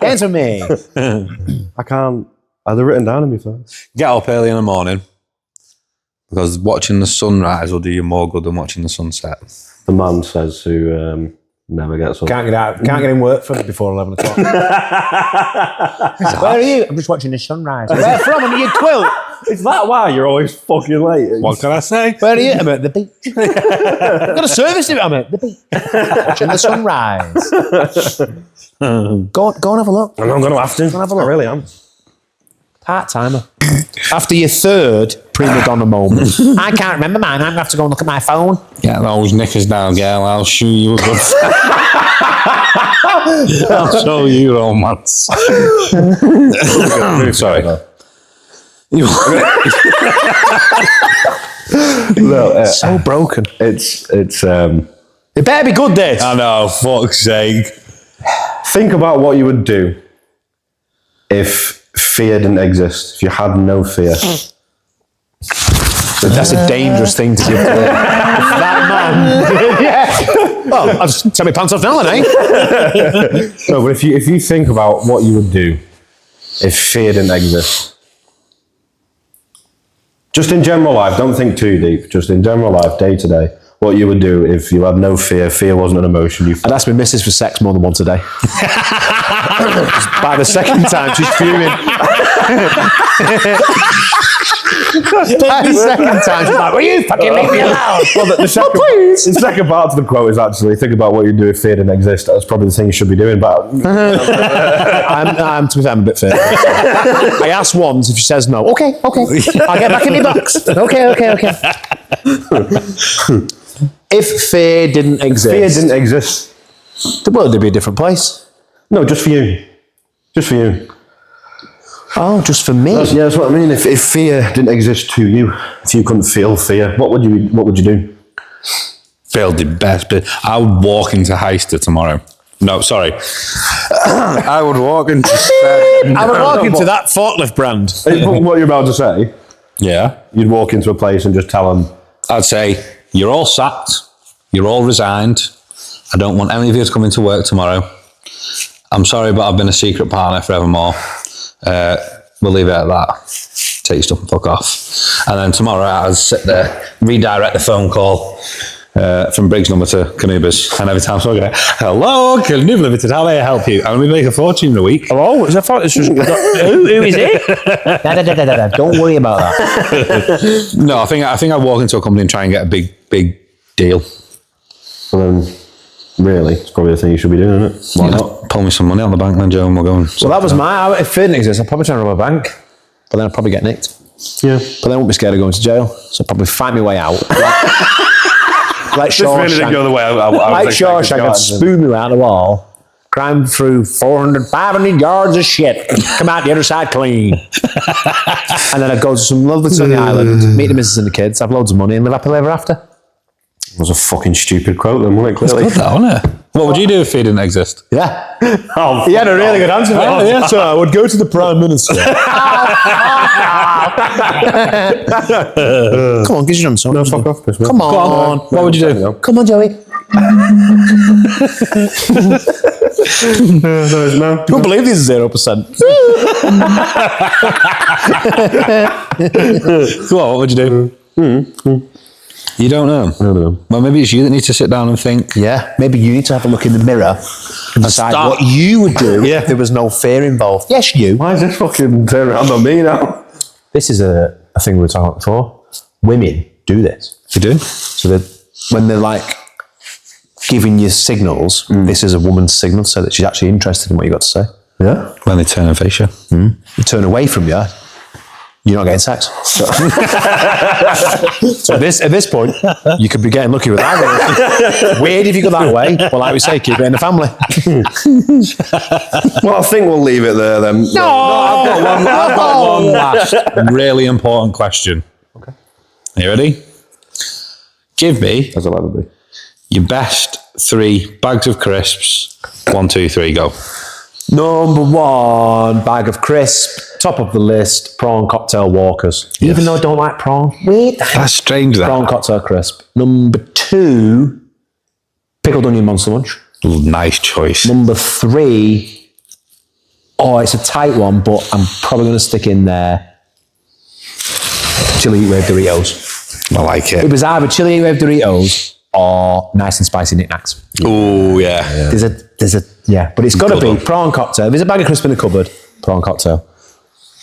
Answer me. I can't. Are they written down in my phone? Get up early in the morning because watching the sunrise will do you more good than watching the sunset. The man says who never gets up. Can't get in work for before 11 o'clock. Where are you? I'm just watching the sunrise. Where from? Under your quilt. Is that why you're always fucking late? What can I say? Where are you? I'm at the beach. I've got a service. I'm at the beach. Watching the sunrise. Go and have a look. I'm going to have to. have a look. I really am. Part-timer. After your third prima donna moment. I can't remember mine. I'm going to have to go and look at my phone. Get those knickers down, girl. I'll show you a good... I'll show you romance. Sorry. No, So broken. it's It better be good, this. I know, fuck's sake. think about what you would do if fear didn't exist, if you had no fear. That's a dangerous thing to give to that man. Yeah. Well, I'll just take my pants off now, then, eh? No, but if you think about what you would do if fear didn't exist, just in general life, don't think too deep, just in general life, day to day, what you would do if you had no fear, fear wasn't an emotion. I'd ask my missus for sex more than once a day. By the second time, she's fuming. By the second time, she's like, will you fucking leave me alone? Well, the second part of the quote is actually, think about what you'd do if fear didn't exist. That's probably the thing you should be doing, but... To be fair, I'm a bit fair. I asked once, if she says no, okay. I'll get back in my box. Okay. If fear didn't exist... Fear didn't exist. The world would be a different place. No, just for you. Just for you. Oh, just for me? That's what I mean. If fear didn't exist to you, if you couldn't feel fear, what would you do? Feel the best bit. I would walk into Heister tomorrow. No, sorry. I would walk into... I would walk into that forklift brand. What you're about to say, Yeah. you'd walk into a place and just tell them, I'd say, you're all sacked. You're all resigned. I don't want any of you to come into work tomorrow. I'm sorry, but I've been a secret partner forevermore. We'll leave it at that. Take your stuff and fuck off. And then tomorrow I'd sit there, redirect the phone call from Briggs number to Kanuber's. And every time someone goes, hello, Kanuber Limited, how may I help you? And we make a fortune in a week. Hello? Is that it's just, who is it? Don't worry about that. No, I think I'd walk into a company and try and get a big deal. well, then, really, it's probably the thing you should be doing, isn't it? Why not? Pull me some money on the bank then, Joe, and we're going. Well, that was if fear didn't exist, I'd probably try and rob a bank. But then I'd probably get nicked. Yeah. But then I wouldn't be scared of going to jail. So I'd probably find my way out. Like This really didn't go the way I was Like expecting Shawshank, to I'd go. spoon me way out the wall, climb through 500 yards of shit, come out the other side clean. And then I'd go to some lovely sunny island, meet the missus and the kids, have loads of money and live happily ever after. It was a fucking stupid quote then, wasn't it, clearly? Good that, wasn't it? What would you do if fear didn't exist? Yeah. Oh, He had a really good answer for Oh, that. yeah. So I would go to the Prime Minister. Come on, get your done, no, fuck off, piss me off. Come on. What would you do? Come on, Joey. No. I don't believe this is 0%. Go on, what would you do? You don't know? I don't know. Well, maybe it's you that needs to sit down and think. Yeah, maybe you need to have a look in the mirror and decide start- what you would do if there was no fear involved. Yes, you. Why is this fucking turn around on me now? This is a thing we were talking about before. Women do this. You do? So that when they're like giving you signals, this is a woman's signal so that she's actually interested in what you got to say. Yeah? When they turn and face you. You turn away from you, you're not getting sex. So at this point, you could be getting lucky with that. Weird if you go that way. Well, like we say, keep it in the family. Well, I think we'll leave it there then. I've got one last really important question. Okay. Are you ready? Give me As I'll ever be. your best 3 bags of crisps. 1, 2, 3, go. Number 1, bag of crisp, top of the list, prawn cocktail Walkers. Even though I don't like prawn. Weird. That's strange, that. Prawn cocktail crisp. Number 2, pickled onion monster munch. Ooh, nice choice. Number 3, it's a tight one, but I'm probably going to stick in there chili heat wave Doritos. I like It it. was either chili heat wave Doritos or nice and spicy knickknacks. Oh, yeah. There's a but it's got to Good be one. prawn cocktail. There's a bag of crisp in the cupboard, prawn cocktail.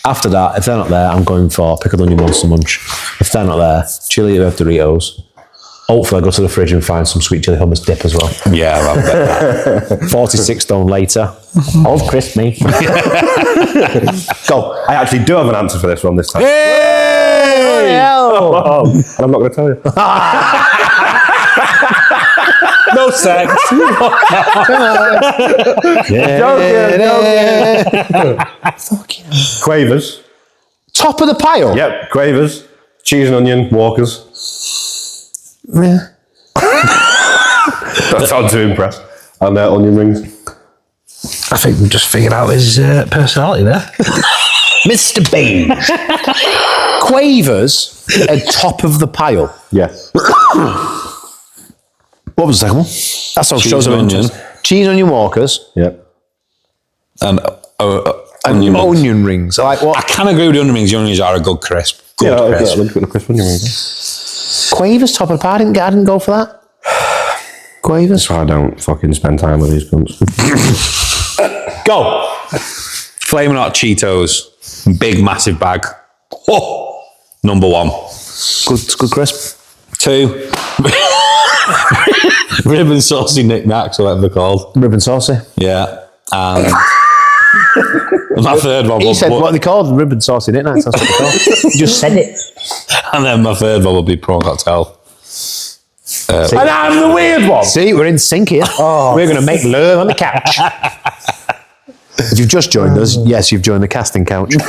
After that, if they're not there, I'm going for pickled onion monster munch. If they're not there, chili heat wave Doritos. Hopefully I go to the fridge and find some sweet chili hummus dip as well. Yeah, I bet that. 46 stone later. Of crisp me. Go. I actually do have an answer for this one this time. Hey! And I'm not going to tell you. No sex. Quavers. Top of the pile. Yep, Quavers. Cheese and onion, Walkers. Yeah. That's hard to impress. And onion rings. I think we just figured out his personality there. Mr. Beige. Quavers at top of the pile. Yes. What was the second one? That's all Cheese shows of and onion. interest. Cheese onion Walkers. Yep. And And onion rings. onion rings. Like I what? can agree with the onion rings. The onion rings are a good crisp. Good crisp. Look at the crisp onion rings. Quavers top of the pile. I didn't go for that. Quavers. So I don't fucking spend time with these cunts. Go. Flaming Hot Cheetos. Big, massive bag. Oh, number 1. Good crisp. 2. Ribbon saucy knickknacks, or whatever they're called. Ribbon saucy. Yeah. And my third one He was, said what they called ribbon saucy, didn't I? That's what they called. You just said it. and then my third one would be prawn cocktail. And I'm the weird one. See, we're in sync here. We're going to make love on the couch. If you've just joined us, yes, you've joined the casting couch. Wait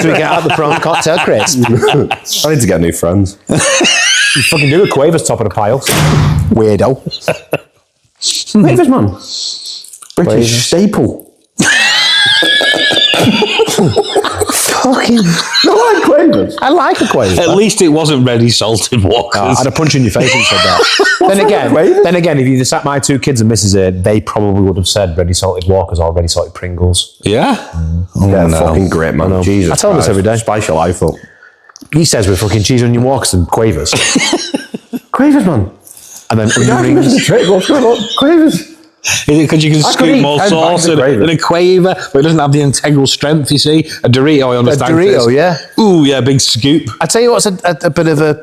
till we get out the prawn cocktail crisp. I need to get new friends. You fucking do a Quavers top of the pile. Weirdo. Quavers, man. British staple. Fucking. I like Quavers. I like a Quavers. At least it wasn't ready salted Walkers. I'd have punched you in your face when you said that. then again, if you sat my 2 kids and Mrs. A, they probably would have said ready salted Walkers or ready salted Pringles. Yeah? Yeah, no. fucking great, man. Jesus I tell them this Christ. every day. Spice your life up. He says we're fucking cheese onion Walkers and Quavers. Quavers, man. And then onion rings. What's going on? Quavers. Is it because you can could scoop eat more 10 sauce bags of in gravy. a quaver, but it doesn't have the integral strength, you see? A Dorito, I understand. Dorito, Chris. yeah. Ooh, yeah, big scoop. I tell you what's a bit of a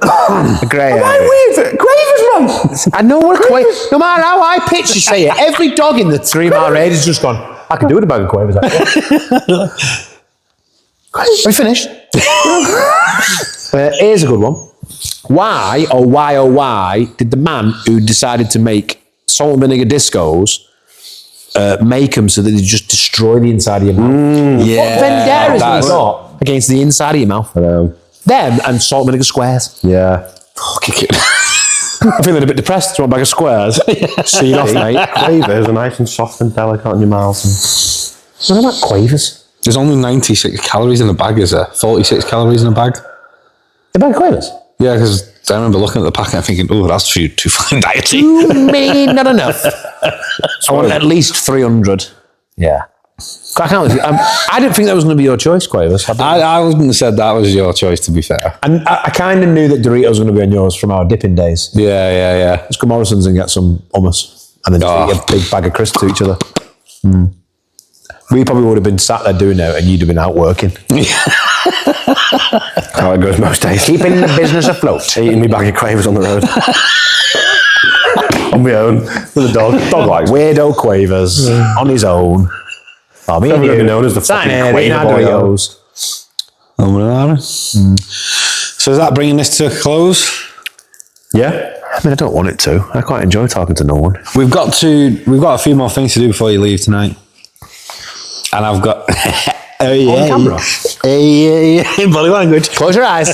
grey area. Weird. Quavers, man. I know what a Quavers. No matter how high pitched you say it, every dog in the 3 mile radius has just gone, I can do it a bag of Quavers. Actually. Are we finished? Here's a good one. Why did the man who decided to make salt and vinegar discos make them so that they just destroy the inside of your mouth? Yeah. What vendetta has that's- he got against the inside of your mouth? Them and salt and vinegar squares. Yeah. I'm feeling a bit depressed. Do you want a bag of squares? See you off, mate. Quavers are nice and soft and delicate in your mouth. What about Quavers? There's only 96 calories in a bag, is there? 46 calories in a bag? A bag of Quavers? Yeah, because I remember looking at the packet and thinking, oh, that's too fine diety. Not enough. I want at least 300. Yeah. I can't. I didn't think that was going to be your choice, Quavers. I wouldn't have said that was your choice, to be fair. And I kind of knew that Doritos was going to be on yours from our dipping days. Yeah. Let's go Morrison's and get some hummus and then just eat a big bag of crisps to each other. We probably would have been sat there doing it and you'd have been out working. How it goes most days. Keeping the business afloat. Eating me bag of Quavers on the road. On my own. With a dog. Dog likes Weirdo Quavers on his own. Oh, me and Never you. gonna be known as the Sat fucking there eating Quaver our boy, Doritos. So is that bringing this to a close? Yeah. I mean, I don't want it to. I quite enjoy talking to no one. We've got a few more things to do before you leave tonight. And I've got oh yeah, On camera? body language. Close your eyes.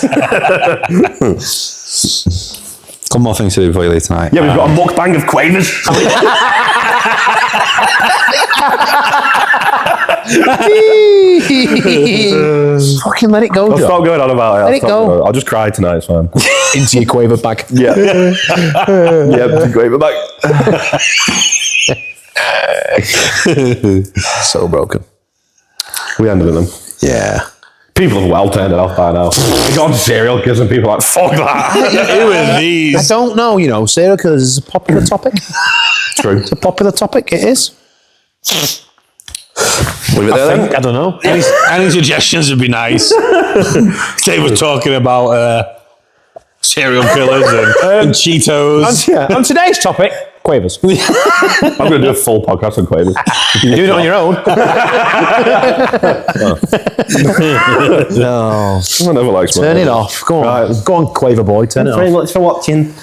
Couple more things to do before you leave tonight. Yeah, we've got a mukbang of quavers. Fucking let it go, I'll Joe. stop going on about it. Let it go. I'll just cry tonight, it's fine. Into your quaver bag. Yeah. Yeah, quaver back. So broken. We ended with them. Yeah. People have well turned it off by now. They got on serial killers and people are like, fuck that. Who are these? I don't know, serial killers is a popular topic. True. It's a popular topic, it is. Leave it there then. I don't know. Any suggestions would be nice. They were talking about serial killers and Cheetos. On today's topic, quavers. I'm going to do a full podcast on quavers. You're doing it on your own. No. I never liked Turn it off. Go on. Right. Go on, Quaver boy. Turn it Very off. much for watching.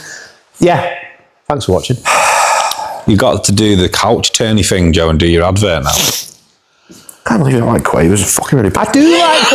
Yeah. Thanks for watching. You got to do the couch turny thing, Joe, and do your advert now. I can't believe you don't like quavers. It's fucking really bad. I do like